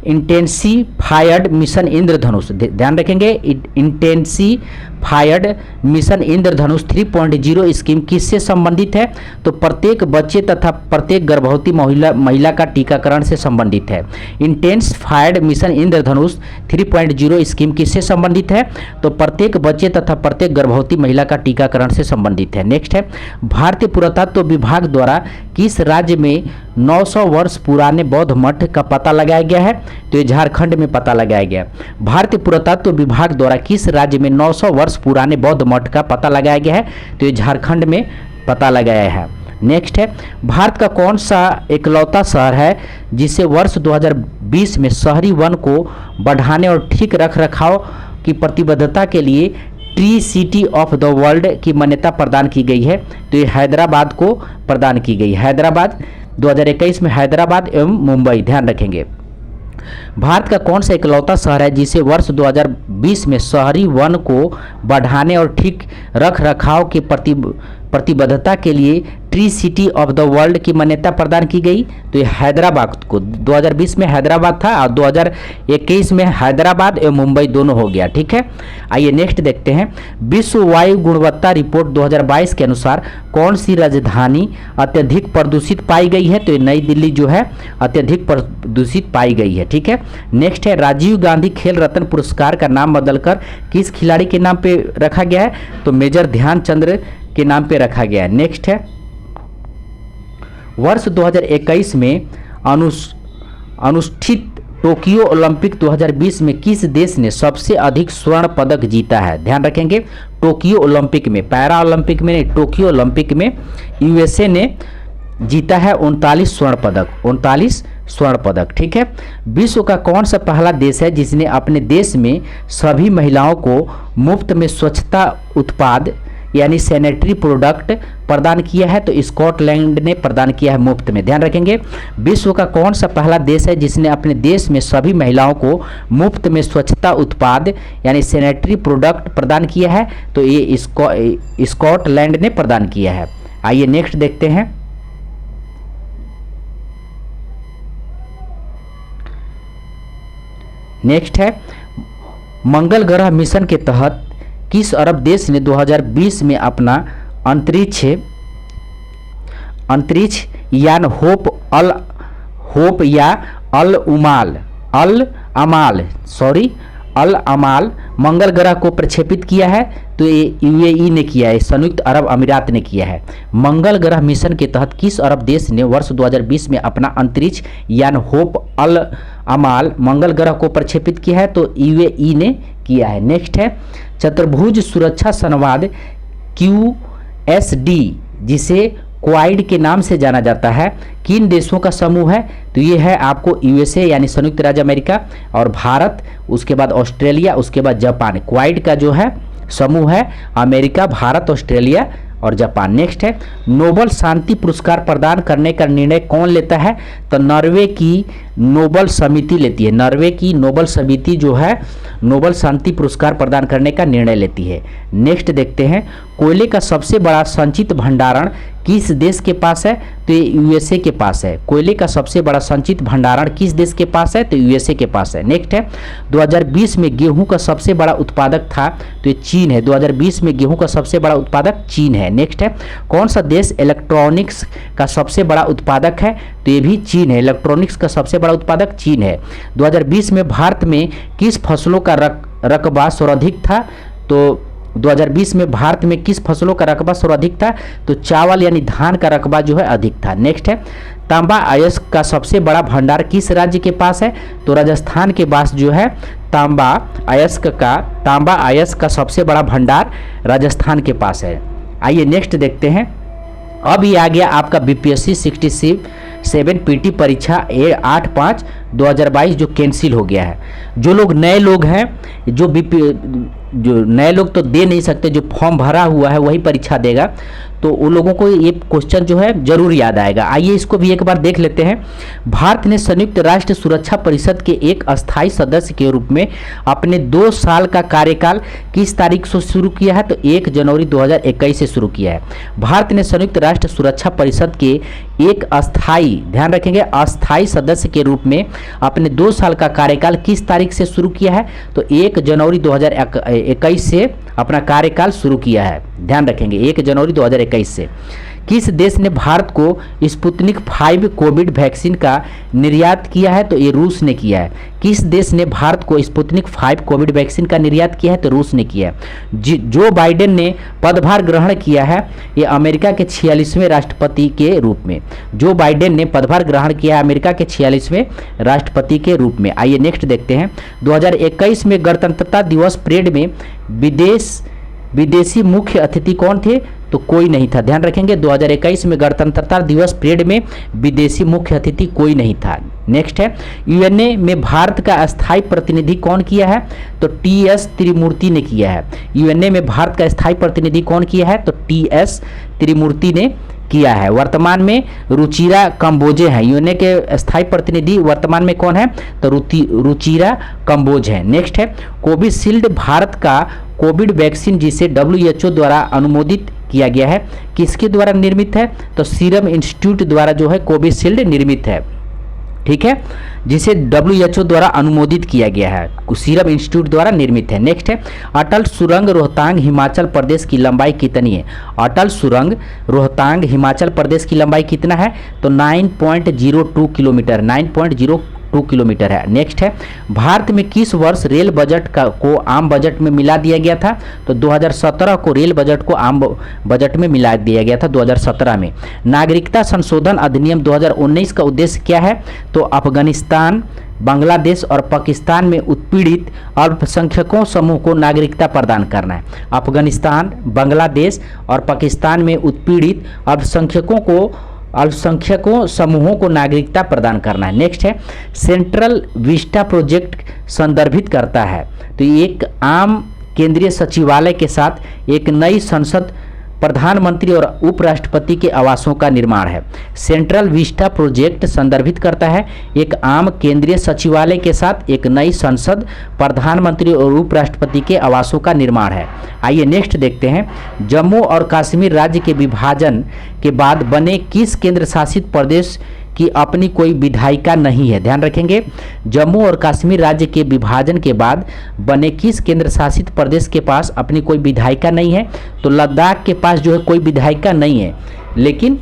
Speaker 1: इंटेंसिफायड मिशन इंद्रधनुष, ध्यान रखेंगे, इंटेंसिफायड मिशन इंद्रधनुष 3.0 स्कीम किससे संबंधित है? तो प्रत्येक बच्चे तथा प्रत्येक गर्भवती महिला का टीकाकरण से संबंधित है। इंटेंसिफायड मिशन इंद्रधनुष 3.0 स्कीम किससे संबंधित है? तो प्रत्येक बच्चे तथा प्रत्येक गर्भवती महिला का टीकाकरण से संबंधित है। नेक्स्ट है, भारतीय पुरातत्व विभाग द्वारा किस राज्य में 900 वर्ष पुराने बौद्ध मठ का पता लगाया गया है? तो ये झारखंड में पता लगाया गया। भारतीय पुरातत्व विभाग द्वारा किस राज्य में 900 वर्ष पुराने बौद्ध मठ का पता लगाया गया है? तो ये झारखंड में पता लगाया है। नेक्स्ट है, भारत का कौन सा इकलौता शहर है जिसे वर्ष 2020 में शहरी वन को बढ़ाने और ठीक रख रखाव की प्रतिबद्धता के लिए tree city of the world की मान्यता प्रदान की गई है? तो ये हैदराबाद को प्रदान की गई। हैदराबाद 2021 में हैदराबाद एवं मुंबई, ध्यान रखेंगे। भारत का कौन सा इकलौता शहर है जिसे वर्ष 2020 में शहरी वन को बढ़ाने और ठीक रख रखाव की प्रतिबद्धता के लिए tree city of the world की मान्यता प्रदान की गई? तो ये हैदराबाद को, 2020 में हैदराबाद था और 2021 में हैदराबाद एवं मुंबई दोनों हो गया। ठीक है, आइए नेक्स्ट देखते हैं। विश्व वायु गुणवत्ता रिपोर्ट 2022 के अनुसार कौन सी राजधानी अत्यधिक प्रदूषित पाई गई है? तो ये नई दिल्ली जो है अत्यधिक प्रदूषित पाई गई है। ठीक है, नेक्स्ट है, राजीव गांधी खेल रत्न पुरस्कार का नाम बदलकर किस खिलाड़ी के नाम पे रखा गया है? तो मेजर ध्यानचंद के नाम पे रखा गया है। नेक्स्ट है, वर्ष 2021 में अनुष्ठित टोक्यो ओलंपिक 2020 में किस देश ने सबसे अधिक स्वर्ण पदक जीता है? ध्यान रखेंगे, टोक्यो ओलंपिक में, पैरा ओलंपिक में नहीं, टोक्यो ओलंपिक में यूएसए ने जीता है 39 स्वर्ण पदक। ठीक है, विश्व का कौन सा पहला देश है जिसने अपने देश में सभी महिलाओं को मुफ्त में स्वच्छता उत्पाद यानी सैनिटरी प्रोडक्ट प्रदान किया है? तो स्कॉटलैंड ने प्रदान किया है मुफ्त में। ध्यान रखेंगे, विश्व का कौन सा पहला देश है जिसने अपने देश में सभी महिलाओं को मुफ्त में स्वच्छता उत्पाद यानी सैनिटरी प्रोडक्ट प्रदान किया है? तो ये स्कॉटलैंड ने प्रदान किया है। आइए नेक्स्ट देखते हैं। नेक्स्ट है, मंगल ग्रह मिशन के तहत किस अरब देश ने 2020 में अपना अंतरिक्ष यान होप या अल अमाल मंगल ग्रह को प्रक्षेपित किया है? तो ये यूएई ने किया है, संयुक्त अरब अमीरात ने किया है। मंगल ग्रह मिशन के तहत किस अरब देश ने वर्ष 2020 में अपना अंतरिक्ष यान होप अल अमाल मंगल ग्रह को प्रक्षेपित किया है? तो यूएई ने किया है। नेक्स्ट है, चतुर्भुज सुरक्षा संवाद QSD जिसे क्वाइड के नाम से जाना जाता है किन देशों का समूह है? तो ये है आपको यूएसए यानी संयुक्त राज्य अमेरिका और भारत, उसके बाद ऑस्ट्रेलिया, उसके बाद जापान। क्वाइड का जो है समूह है अमेरिका, भारत, ऑस्ट्रेलिया और जापान। नेक्स्ट है, नोबल शांति पुरस्कार प्रदान करने का निर्णय कौन लेता है? तो नॉर्वे की नोबल समिति लेती है। नॉर्वे की नोबल समिति जो है नोबल शांति पुरस्कार प्रदान करने का निर्णय लेती है। नेक्स्ट देखते हैं, कोयले का सबसे बड़ा संचित भंडारण किस देश के पास है? तो ये यूएसए के पास है। कोयले का सबसे बड़ा संचित भंडारण किस देश के पास है? तो यूएसए के पास है। नेक्स्ट है, 2020 में गेहूं का सबसे बड़ा उत्पादक था, तो ये चीन है। 2020 में गेहूं का सबसे बड़ा उत्पादक चीन है। नेक्स्ट है, कौन सा देश इलेक्ट्रॉनिक्स का सबसे बड़ा उत्पादक है? तो ये भी चीन है। इलेक्ट्रॉनिक्स का सबसे बड़ा उत्पादक चीन है। 2020 में भारत में किस फसलों का रकबा सर्वाधिक था? तो 2020 में भारत में किस फसलों का रकबा सर्वाधिक था? तो चावल यानी धान का रकबा जो है अधिक था। नेक्स्ट है, तांबा अयस्क का सबसे बड़ा भंडार किस राज्य के पास है? तो राजस्थान के पास जो है तांबा अयस्क का सबसे बड़ा भंडार राजस्थान के पास है। आइए नेक्स्ट देखते हैं। अब ये आ गया आपका बीपीएससी 67 पीटी परीक्षा 8/5/2022 जो कैंसिल हो गया है। जो लोग नए लोग हैं, जो नए लोग तो दे नहीं सकते, जो फॉर्म भरा हुआ है वही परीक्षा देगा, तो उन लोगों को ये क्वेश्चन जो है जरूर याद आएगा। आइए इसको भी एक बार देख लेते हैं। भारत ने संयुक्त राष्ट्र सुरक्षा परिषद के एक अस्थायी सदस्य के रूप में अपने 2 साल का कार्यकाल किस तारीख से शुरू किया है? तो 1 जनवरी 2021 से शुरू किया है। भारत ने संयुक्त राष्ट्र सुरक्षा परिषद के एक अस्थायी, ध्यान रखेंगे, अस्थायी सदस्य के रूप में अपने 2 साल का कार्यकाल किस तारीख से शुरू किया है? तो 1 जनवरी 2021 से अपना कार्यकाल शुरू किया है। ध्यान रखेंगे 1 जनवरी 2021 से। किस देश ने भारत को स्पुतनिक 5 कोविड वैक्सीन का निर्यात किया है? तो ये रूस ने किया है। किस देश ने भारत को स्पुतनिक 5 कोविड वैक्सीन का निर्यात किया है? तो रूस ने किया है। जो बाइडेन ने पदभार ग्रहण किया है, ये अमेरिका के 46वें राष्ट्रपति के रूप में। जो बाइडेन ने पदभार ग्रहण किया है अमेरिका के 46वें राष्ट्रपति के रूप में। आइए नेक्स्ट देखते हैं। 2021 में गणतंत्रता दिवस परेड में विदेशी मुख्य अतिथि कौन थे? तो कोई नहीं था। ध्यान रखेंगे 2021 में गणतंत्रता दिवस परेड में विदेशी मुख्य अतिथि कोई नहीं था। नेक्स्ट है, यूएनए में भारत का अस्थायी प्रतिनिधि कौन किया है? तो टीएस त्रिमूर्ति ने किया है। यूएनए में भारत का स्थायी प्रतिनिधि कौन किया है? तो टीएस त्रिमूर्ति ने किया है। वर्तमान में रुचिरा कंबोजे हैं। यूएनए के स्थायी प्रतिनिधि वर्तमान में कौन है? तो रुचिरा कंबोज है। नेक्स्ट है, कोविशील्ड भारत का कोविड वैक्सीन जिसे WHO द्वारा अनुमोदित किया गया है, किसके द्वारा निर्मित है? तो सीरम इंस्टीट्यूट द्वारा जो है कोविशील्ड निर्मित है। ठीक है, जिसे WHO द्वारा अनुमोदित किया गया है, सीरम इंस्टीट्यूट द्वारा निर्मित है। नेक्स्ट है, अटल सुरंग रोहतांग हिमाचल प्रदेश की लंबाई कितनी है? अटल सुरंग रोहतांग हिमाचल प्रदेश की लंबाई कितना है? तो 9.02 किलोमीटर, 9.02 किलोमीटर है। नेक्स्ट है, भारत में किस वर्ष रेल बजट को आम बजट में मिला दिया गया था? तो 2017 को रेल बजट को आम बजट में मिला दिया गया था 2017 में। नागरिकता संशोधन अधिनियम 2019 का उद्देश्य क्या है? तो अफगानिस्तान, बांग्लादेश और पाकिस्तान में उत्पीड़ित अल्पसंख्यकों समूह को नागरिकता प्रदान करना है। अफगानिस्तान, बांग्लादेश और पाकिस्तान में उत्पीड़ित अल्पसंख्यकों समूहों को नागरिकता प्रदान करना है। नेक्स्ट है, सेंट्रल विस्टा प्रोजेक्ट संदर्भित करता है। तो एक आम केंद्रीय सचिवालय के साथ एक नई संसद, प्रधानमंत्री और उपराष्ट्रपति के आवासों का निर्माण है। सेंट्रल विस्टा प्रोजेक्ट संदर्भित करता है एक आम केंद्रीय सचिवालय के साथ एक नई संसद, प्रधानमंत्री और उपराष्ट्रपति के आवासों का निर्माण है। आइए नेक्स्ट देखते हैं। जम्मू और कश्मीर राज्य के विभाजन के बाद बने किस केंद्र शासित प्रदेश की अपनी कोई विधायिका नहीं है? ध्यान रखेंगे, जम्मू और कश्मीर राज्य के विभाजन के बाद बने किस केंद्र शासित प्रदेश के पास अपनी कोई विधायिका नहीं है? तो लद्दाख के पास जो है कोई विधायिका नहीं है, लेकिन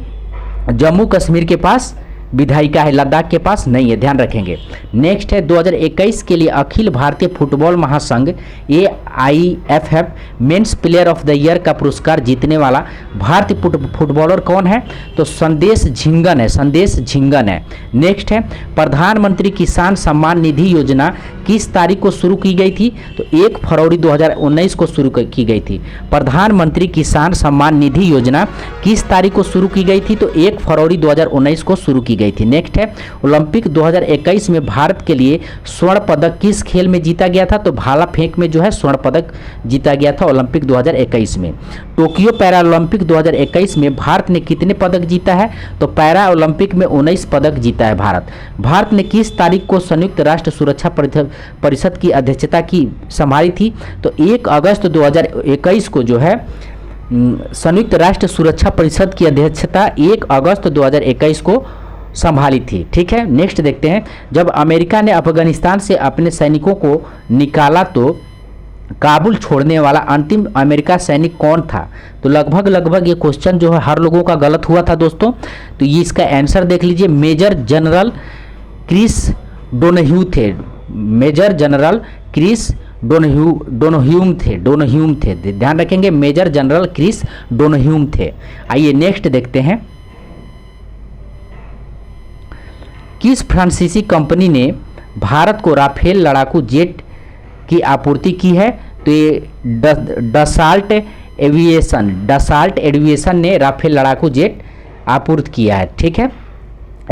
Speaker 1: जम्मू कश्मीर के पास विधायिका है, लद्दाख के पास नहीं है। ध्यान रखेंगे। नेक्स्ट है, 2021 के लिए अखिल भारतीय फुटबॉल महासंघ AIFF men's player of the year का पुरस्कार जीतने वाला भारतीय फुटबॉलर कौन है? तो संदेश झिंगन है, संदेश झिंगन है। नेक्स्ट है, प्रधानमंत्री किसान सम्मान निधि योजना किस तारीख को शुरू की गई थी? तो 1 फरवरी 2019 को शुरू की गई थी। प्रधानमंत्री किसान सम्मान निधि योजना किस तारीख को शुरू की गई थी? तो 1 फरवरी 2019 को शुरू की गई थी। नेक्स्ट है, ओलंपिक 2021 में भारत के लिए स्वर्ण पदक किस खेल में जीता गया था? तो भाला फेंक में जो है स्वर्ण पदक जीता गया था ओलंपिक 2021 में। टोक्यो पैरा ओलंपिक 2021 में भारत ने कितने पदक जीता है? तो पैरा ओलंपिक में 19 पदक जीता है भारत ने किस तारीख को संयुक्त राष्ट्र सुरक्षा परिषद की अध्यक्षता की संभाली थी? तो 1 अगस्त 2021 को जो है संयुक्त राष्ट्र सुरक्षा परिषद की अध्यक्षता 1 अगस्त 2021 को संभाली थी। ठीक है, नेक्स्ट देखते हैं। जब अमेरिका ने अफगानिस्तान से अपने सैनिकों को निकाला तो काबुल छोड़ने वाला अंतिम अमेरिका सैनिक कौन था? तो लगभग ये क्वेश्चन जो है हर लोगों का गलत हुआ था दोस्तों। तो ये इसका आंसर देख लीजिए, मेजर जनरल क्रिस डोनह्यू थे। मेजर जनरल क्रिस डोनह्यूम थे। ध्यान रखेंगे, मेजर जनरल क्रिस डोनह्यूम थे। आइए नेक्स्ट देखते हैं। किस फ्रांसीसी कंपनी ने भारत को राफेल लड़ाकू जेट की आपूर्ति की है? तो ये डसाल्ट एविएशन ने राफेल लड़ाकू जेट आपूर्ति किया है। ठीक है,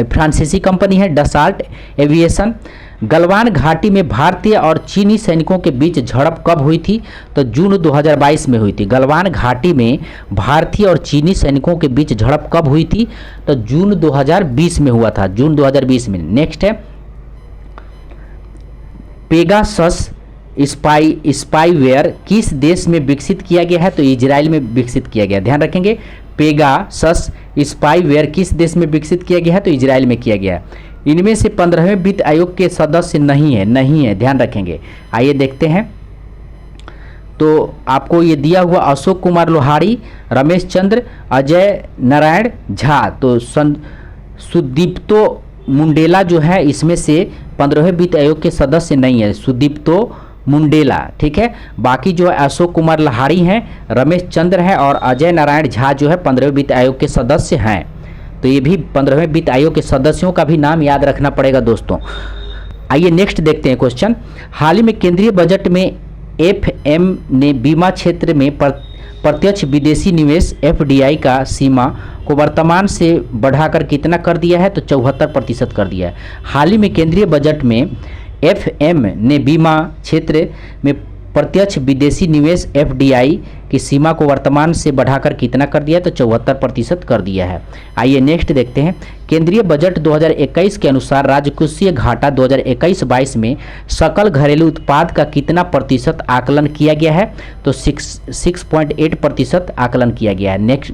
Speaker 1: फ्रांसीसी कंपनी है डसाल्ट एविएशन। गलवान घाटी में भारतीय और चीनी सैनिकों के बीच झड़प कब हुई थी? तो जून 2022 में हुई थी। गलवान घाटी में भारतीय और चीनी सैनिकों के बीच झड़प कब हुई थी? तो जून 2020 में हुआ था, जून 2020 में। नेक्स्ट है, पेगासस स्पाईवेयर किस देश में विकसित किया गया है? तो इजराइल में विकसित किया गया। ध्यान रखेंगे, पेगासस स्पाईवेयर किस देश में विकसित किया गया है? तो इजराइल में किया गया। इनमें से 15वें वित्त आयोग के सदस्य नहीं है, ध्यान रखेंगे। आइए देखते हैं। तो आपको ये दिया हुआ अशोक कुमार लोहाड़ी, रमेश चंद्र, अजय नारायण झा, तो सुदीप्तो मुंडेला जो है इसमें से 15वें वित्त आयोग के सदस्य नहीं है, सुदीप्तो मुंडेला। ठीक है, बाकी जो है अशोक कुमार लोहाड़ी हैं, रमेश चंद्र हैं और अजय नारायण झा जो है 15वें वित्त आयोग के सदस्य हैं। तो ये भी 15वें वित्त आयोग के सदस्यों का भी नाम याद रखना पड़ेगा दोस्तों। आइए नेक्स्ट देखते हैं क्वेश्चन। हाल ही में केंद्रीय बजट में एफएम ने बीमा क्षेत्र में प्रत्यक्ष विदेशी निवेश एफडीआई का सीमा को वर्तमान से बढ़ाकर कितना कर दिया है? तो 74% कर दिया है। हाल ही में केंद्रीय बजट में एफएम ने बीमा क्षेत्र में प्रत्यक्ष विदेशी निवेश एफडीआई की सीमा को वर्तमान से बढ़ाकर कितना कर दिया है? तो 74% कर दिया है। आइए नेक्स्ट देखते हैं। केंद्रीय बजट 2021 के अनुसार राजकोषीय घाटा 2021-22 में सकल घरेलू उत्पाद का कितना प्रतिशत आकलन किया गया है? तो 6.8% आकलन किया गया है। नेक्स्ट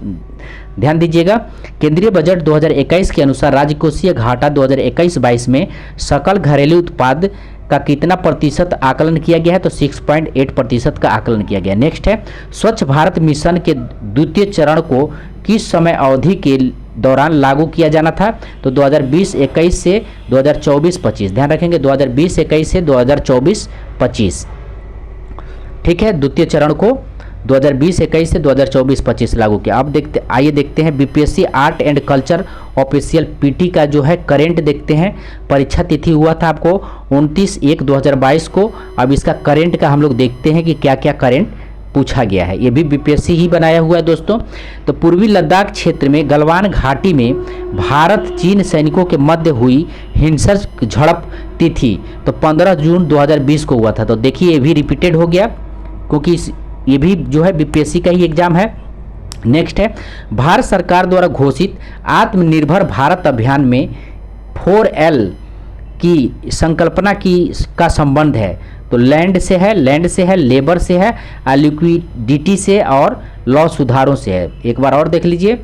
Speaker 1: ध्यान दीजिएगा, केंद्रीय बजट 2021 के अनुसार राजकोषीय घाटा 2021-22 में सकल घरेलू उत्पाद का कितना प्रतिशत आकलन किया गया है? तो 6.8% का आकलन किया गया। नेक्स्ट है, स्वच्छ भारत मिशन के द्वितीय चरण को किस समय अवधि के दौरान लागू किया जाना था? तो 2020-21 से 2024-25। ध्यान रखेंगे, 2020-21 से 2024-25। ठीक है, द्वितीय चरण को 2020-21 से 2024-25 लागू किया। अब आइए देखते हैं BPSC art and culture official PT का जो है करेंट देखते हैं। परीक्षा तिथि हुआ था आपको 29/1/2022 को। अब इसका करेंट का हम लोग देखते हैं कि क्या क्या करेंट पूछा गया है। ये भी बीपीएससी ही बनाया हुआ है दोस्तों। तो पूर्वी लद्दाख क्षेत्र में गलवान घाटी में भारत चीन सैनिकों के मध्य हुई हिंसक झड़प तिथि तो 15 जून 2020 को हुआ था। तो देखिए ये भी रिपीटेड हो गया क्योंकि ये भी जो है बीपीएससी का ही एग्जाम है। नेक्स्ट है, भारत सरकार द्वारा घोषित आत्मनिर्भर भारत अभियान में 4L की संकल्पना का संबंध है। तो लैंड से है, लेबर से है, लिक्विडिटी से और लॉ सुधारों से है। एक बार और देख लीजिए,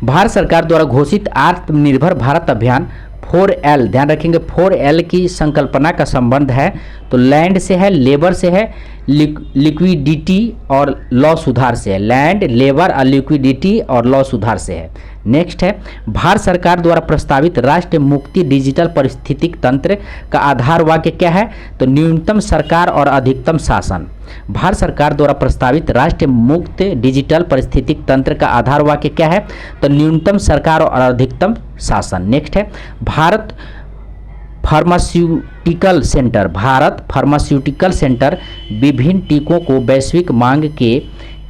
Speaker 1: भारत सरकार द्वारा घोषित आत्मनिर्भर भारत अभियान 4L, ध्यान रखेंगे 4L की संकल्पना का संबंध है। तो लैंड से है, लेबर से है, लिक्विडिटी और लॉ सुधार से है। लैंड, लेबर और लिक्विडिटी और लॉ सुधार से है। नेक्स्ट है, भारत सरकार द्वारा प्रस्तावित राष्ट्रीय मुक्ति डिजिटल पारिस्थितिक तंत्र का आधार वाक्य क्या है? तो न्यूनतम सरकार और अधिकतम शासन। भारत सरकार द्वारा प्रस्तावित राष्ट्रीय मुक्त डिजिटल पारिस्थितिक तंत्र का आधार वाक्य क्या है? तो न्यूनतम सरकार और अधिकतम शासन। नेक्स्ट है, भारत फार्मास्यूटिकल सेंटर विभिन्न टीकों को वैश्विक मांग के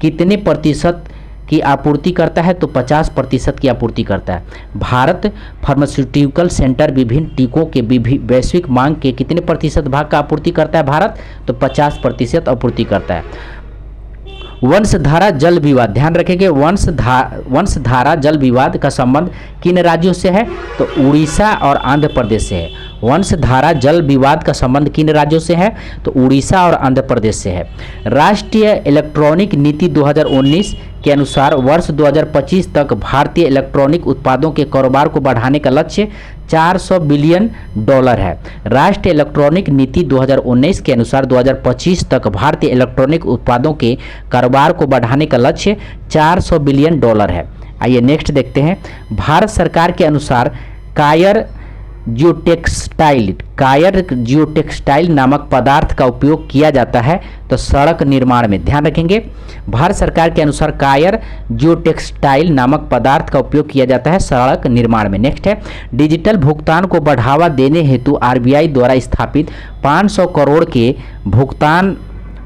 Speaker 1: कितने प्रतिशत की आपूर्ति करता है तो 50% की आपूर्ति करता है। भारत फार्मास्यूटिकल सेंटर विभिन्न टीकों के वैश्विक मांग के कितने प्रतिशत भाग का आपूर्ति करता है भारत, तो 50% आपूर्ति करता है। वंशधारा जल विवाद, ध्यान रखेंगे, वंशधारा जल विवाद का संबंध किन राज्यों से है, तो उड़ीसा और आंध्र प्रदेश से है। वंशधारा जल विवाद का संबंध किन राज्यों से है, तो उड़ीसा और आंध्र प्रदेश से है। राष्ट्रीय इलेक्ट्रॉनिक नीति 2019 के अनुसार वर्ष 2025 तक भारतीय इलेक्ट्रॉनिक उत्पादों के कारोबार को बढ़ाने का लक्ष्य $400 बिलियन है। राष्ट्रीय इलेक्ट्रॉनिक नीति 2019 के अनुसार 2025 तक भारतीय इलेक्ट्रॉनिक उत्पादों के कारोबार को बढ़ाने का लक्ष्य $400 बिलियन है। आइए नेक्स्ट देखते हैं। भारत सरकार के अनुसार कायर जियोटेक्सटाइल नामक पदार्थ का उपयोग किया जाता है तो सड़क निर्माण में, ध्यान रखेंगे, भारत सरकार के अनुसार कायर जियोटेक्सटाइल नामक पदार्थ का उपयोग किया जाता है सड़क निर्माण में। नेक्स्ट है, डिजिटल भुगतान को बढ़ावा देने हेतु आरबीआई द्वारा स्थापित 500 करोड़ के भुगतान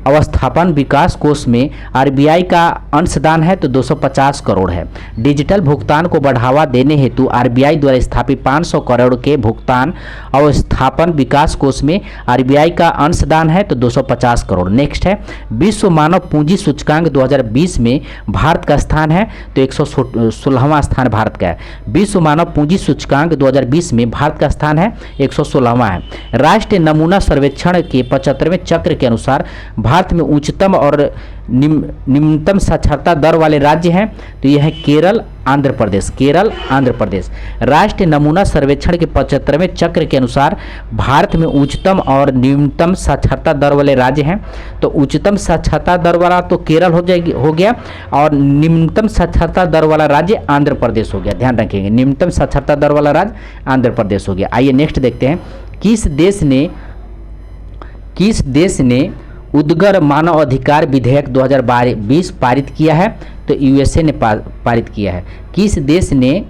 Speaker 1: अवस्थापन विकास कोष में आरबीआई का अंशदान है तो 250 करोड़ है। डिजिटल भुगतान को बढ़ावा देने हेतु आरबीआई द्वारा स्थापित 500 करोड़ के भुगतान अवस्थापन विकास कोष में आरबीआई का अंशदान है तो 250 करोड़। नेक्स्ट है, विश्व मानव पूंजी सूचकांक 2020 में भारत का स्थान है तो 116वां स्थान भारत का है। विश्व मानव पूंजी सूचकांक 2020 में भारत का स्थान है 116वां है। राष्ट्रीय नमूना सर्वेक्षण के 75वें चक्र के अनुसार भारत में उच्चतम और निम्नतम साक्षरता दर वाले राज्य हैं तो यह है केरल, आंध्र प्रदेश। राष्ट्रीय नमूना सर्वेक्षण के 75वें चक्र के अनुसार भारत में उच्चतम और न्यूनतम साक्षरता दर वाले राज्य हैं तो उच्चतम साक्षरता दर वाला तो केरल हो गया और निम्नतम साक्षरता दर वाला राज्य आंध्र प्रदेश हो गया। ध्यान रखेंगे, निम्नतम साक्षरता दर वाला राज्य आंध्र प्रदेश हो गया। आइए नेक्स्ट देखते हैं, किस देश ने उद्गर मानव अधिकार विधेयक 2020 पारित किया है, तो यूएसए ने पारित किया है। किस देश ने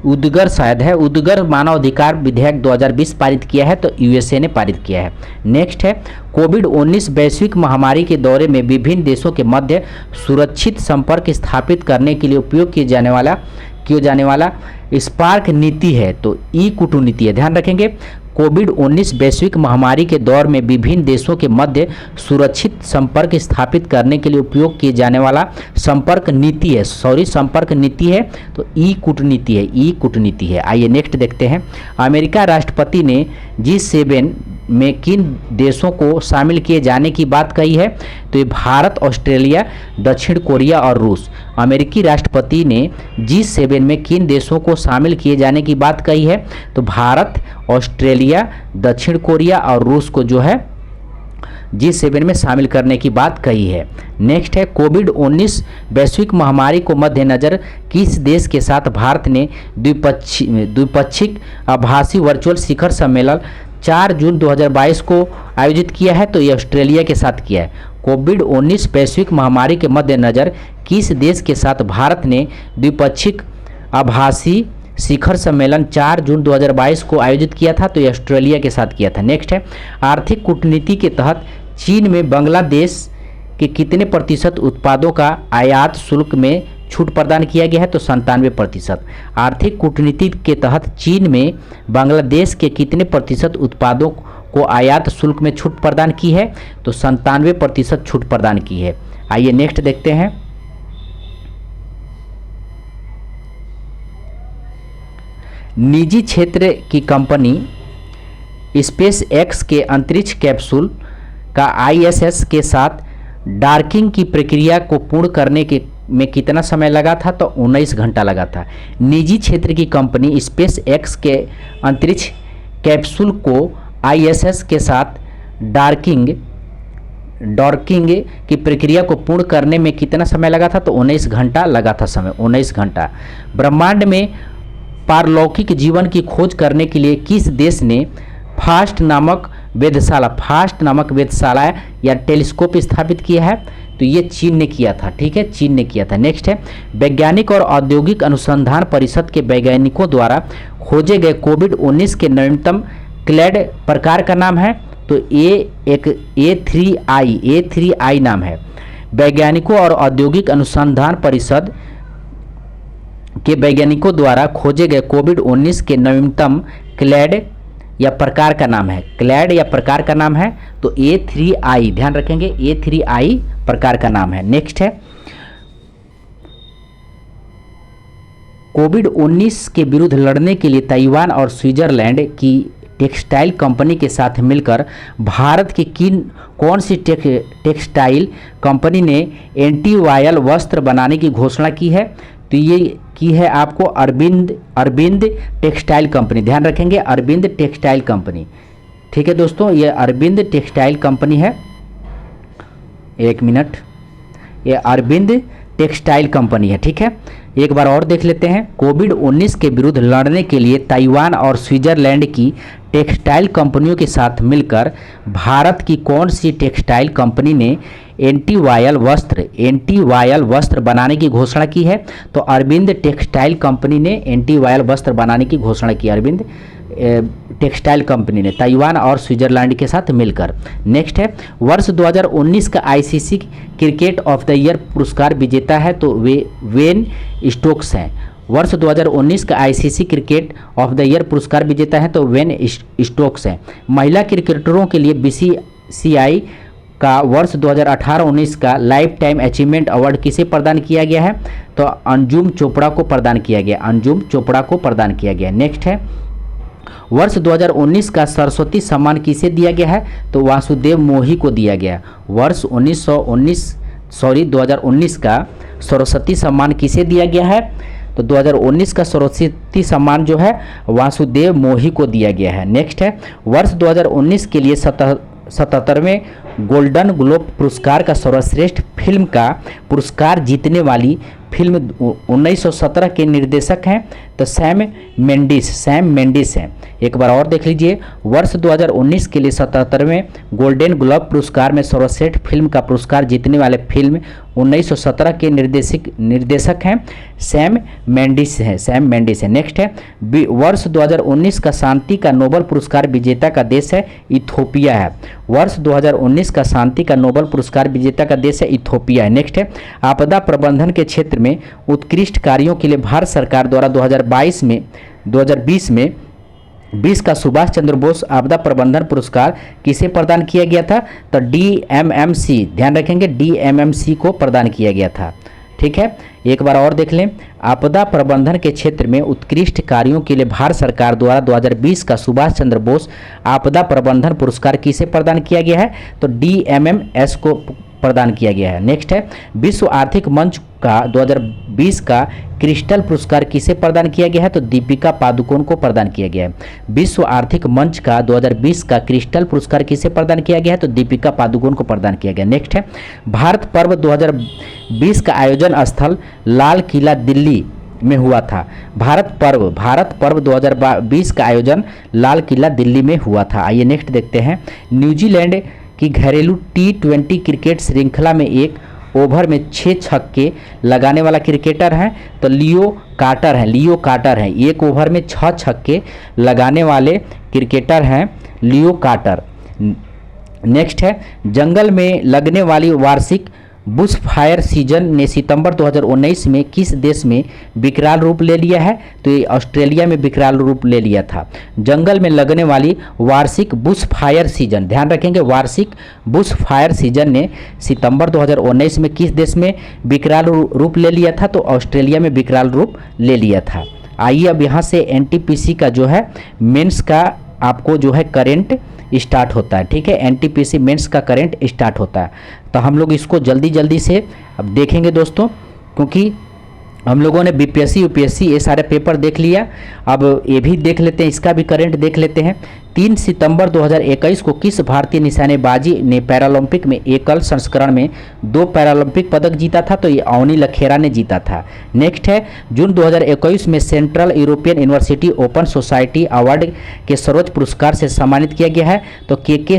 Speaker 1: उद्गर मानव अधिकार विधेयक 2020 पारित किया है, तो यूएसए ने पारित किया है। नेक्स्ट है, कोविड-19 वैश्विक महामारी के दौरे में विभिन्न देशों के मध्य सुरक्षित संपर्क स्थापित करने के लिए उपयोग किए जाने वाला स्पार्क नीति है, तो ई कूटनीति है। ध्यान रखेंगे, कोविड-19 वैश्विक महामारी के दौर में विभिन्न देशों के मध्य सुरक्षित संपर्क स्थापित करने के लिए उपयोग किए जाने वाला संपर्क नीति है, तो ई कूटनीति है। आइए नेक्स्ट देखते हैं, अमेरिका राष्ट्रपति ने G7 में किन देशों को शामिल किए जाने की बात कही है, तो ये भारत, ऑस्ट्रेलिया, दक्षिण कोरिया और रूस। अमेरिकी राष्ट्रपति ने G7 में किन देशों को शामिल किए जाने की बात कही है, तो भारत, ऑस्ट्रेलिया, दक्षिण कोरिया और रूस को जो है G7 में शामिल करने की बात कही है। नेक्स्ट है, कोविड-19 वैश्विक महामारी को मद्देनजर किस देश के साथ भारत ने द्विपक्षीय आभासी वर्चुअल शिखर सम्मेलन 4 जून 2022 को आयोजित किया है, तो ये ऑस्ट्रेलिया के साथ किया है। कोविड-19 वैश्विक महामारी के मद्देनजर किस देश के साथ भारत ने द्विपक्षीय आभासी शिखर सम्मेलन 4 जून 2022 को आयोजित किया था, तो ये ऑस्ट्रेलिया के साथ किया था। नेक्स्ट है, आर्थिक कूटनीति के तहत चीन में बांग्लादेश के कितने प्रतिशत उत्पादों का आयात शुल्क में छूट प्रदान किया गया है, तो 97%। आर्थिक कूटनीति के तहत चीन में बांग्लादेश के कितने प्रतिशत उत्पादों को आयात शुल्क में छूट प्रदान की है, तो 97% छूट प्रदान की है। आइए नेक्स्ट देखते हैं, निजी क्षेत्र की कंपनी स्पेस एक्स के अंतरिक्ष कैप्सूल का ISS के साथ डॉकिंग की प्रक्रिया को पूर्ण करने में कितना समय लगा था, तो 19 घंटा लगा था। निजी क्षेत्र की कंपनी स्पेस एक्स के अंतरिक्ष कैप्सूल को ISS के साथ डॉकिंग की प्रक्रिया को पूर्ण करने में कितना समय लगा था, तो 19 घंटा लगा था समय, 19 घंटा। ब्रह्मांड में पारलौकिक जीवन की खोज करने के लिए किस देश ने फास्ट नामक वेधशाला या टेलीस्कोप स्थापित किया है, तो ये चीन ने किया था। ठीक है, चीन ने किया था। नेक्स्ट है, वैज्ञानिक और औद्योगिक अनुसंधान परिषद के वैज्ञानिकों द्वारा खोजे गए कोविड-19 के नवीनतम क्लैड प्रकार का नाम है, तो A3i नाम है। वैज्ञानिकों और औद्योगिक अनुसंधान परिषद के वैज्ञानिकों द्वारा खोजे गए कोविड-19 के नवीनतम क्लैड या प्रकार का नाम है, क्लैड या प्रकार का नाम है तो A3I, ध्यान रखेंगे A3I प्रकार का नाम है। नेक्स्ट है कोविड-19 के विरुद्ध लड़ने के लिए ताइवान और स्विट्जरलैंड की टेक्सटाइल कंपनी के साथ मिलकर भारत की कौन सी टेक्सटाइल कंपनी ने एंटीवायरल वस्त्र बनाने की घोषणा की है? तो ये की है आपको अरविंद टेक्सटाइल कंपनी, ध्यान रखेंगे अरविंद टेक्सटाइल कंपनी। ठीक है दोस्तों, ये अरविंद टेक्सटाइल कंपनी है, एक मिनट, ये अरविंद टेक्सटाइल कंपनी है। ठीक है, एक बार और देख लेते हैं। कोविड-19 के विरुद्ध लड़ने के लिए ताइवान और स्विट्जरलैंड की टेक्सटाइल कंपनियों के साथ मिलकर भारत की कौन सी टेक्सटाइल कंपनी ने एंटीवायरल वस्त्र बनाने की घोषणा की है? तो अरविंद टेक्सटाइल कंपनी ने एंटीवायरल वस्त्र बनाने की घोषणा की, अरविंद टेक्सटाइल कंपनी ने ताइवान और स्विट्जरलैंड के साथ मिलकर। नेक्स्ट है वर्ष 2019 का ICC cricket of the year पुरस्कार विजेता है तो वे वेन स्टोक्स हैं। वर्ष 2019 का ICC cricket of the year पुरस्कार विजेता है तो वेन स्टोक्स हैं। महिला क्रिकेटरों के लिए बीसीसीआई का वर्ष 2018-19 का लाइफ टाइम अचीवमेंट अवार्ड किसे प्रदान किया गया है? तो अंजुम चोपड़ा को प्रदान किया गया, अंजुम चोपड़ा को प्रदान किया गया। नेक्स्ट है वर्ष 2019 का सरस्वती सम्मान किसे दिया गया है? तो वासुदेव मोही को दिया गया। वर्ष 2019 का सरस्वती सम्मान किसे दिया गया है? तो 2019 का सरस्वती सम्मान जो है वासुदेव मोही को दिया गया है। नेक्स्ट है वर्ष 2019 के लिए 77वें गोल्डन ग्लोब पुरस्कार का सर्वश्रेष्ठ फिल्म का पुरस्कार जीतने वाली फिल्म 1917 के निर्देशक हैं तो सैम मेंडिस हैं। एक बार और देख लीजिए, वर्ष 2019 के लिए 77वें गोल्डन ग्लोब पुरस्कार में सर्वश्रेष्ठ फिल्म का पुरस्कार जीतने वाले फिल्म 1917 के निर्देशक हैं सैम मेंडिस हैं। नेक्स्ट है वर्ष 2019 का शांति का नोबेल पुरस्कार विजेता का देश है इथोपिया है। वर्ष 2019 का शांति का नोबेल पुरस्कार विजेता का देश है इथोपिया है। नेक्स्ट है आपदा प्रबंधन के क्षेत्र में उत्कृष्ट कार्यों के लिए भारत सरकार द्वारा 2020 में 20 का सुभाष चंद्र बोस आपदा प्रबंधन पुरस्कार किसे प्रदान किया गया था? तो DMMC, ध्यान रखेंगे DMMC को प्रदान किया गया था। ठीक है, एक बार और देख लें, आपदा प्रबंधन के क्षेत्र में उत्कृष्ट कार्यों के लिए भारत सरकार द्वारा 2020 का सुभाष चंद्र बोस आपदा प्रबंधन पुरस्कार किसे प्रदान किया गया है? तो DMMS को प्रदान किया गया है। नेक्स्ट है विश्व आर्थिक मंच का 2020 का क्रिस्टल पुरस्कार किसे प्रदान किया गया है? तो दीपिका पादुकोण को प्रदान किया गया है। विश्व आर्थिक मंच का 2020 का क्रिस्टल पुरस्कार किसे प्रदान किया गया है? तो दीपिका पादुकोण को प्रदान किया गया। नेक्स्ट है भारत पर्व 2020 का आयोजन स्थल लाल किला दिल्ली में हुआ था। भारत पर्व 2020 का आयोजन लाल किला दिल्ली में हुआ था। आइए नेक्स्ट देखते हैं न्यूजीलैंड की घरेलू T20 क्रिकेट श्रृंखला में एक ओवर में 6 छक्के लगाने वाला क्रिकेटर है तो लियो कार्टर हैं। एक ओवर में 6 छक्के लगाने वाले क्रिकेटर हैं लियो कार्टर। नेक्स्ट है जंगल में लगने वाली वार्षिक बुश फायर सीजन ने सितंबर 2019 में किस देश में विकराल रूप ले लिया है? तो ये ऑस्ट्रेलिया में विकराल रूप ले लिया था। जंगल में लगने वाली वार्षिक बुश फायर सीजन, ध्यान रखेंगे वार्षिक बुश फायर सीजन ने सितंबर 2019 में किस देश में विकराल रूप ले लिया था? तो ऑस्ट्रेलिया में विकराल रूप ले लिया था। आइए अब यहाँ से NTPC का जो है मेंस का आपको जो है करेंट स्टार्ट होता है। ठीक है, NTPC मेंस का करंट स्टार्ट होता है तो हम लोग इसको जल्दी से अब देखेंगे दोस्तों, क्योंकि हम लोगों ने BPSC UPSC ये सारे पेपर देख लिया। अब ये भी देख लेते हैं, इसका भी करंट देख लेते हैं। 3 सितंबर 2021 को किस भारतीय निशानेबाजी ने पैरालंपिक में एकल संस्करण में 2 पैरालंपिक पदक जीता था? तो ये अवनी लखेरा ने जीता था। नेक्स्ट है जून 2021 में central European university open society award के सर्वोच्च पुरस्कार से सम्मानित किया गया है तो के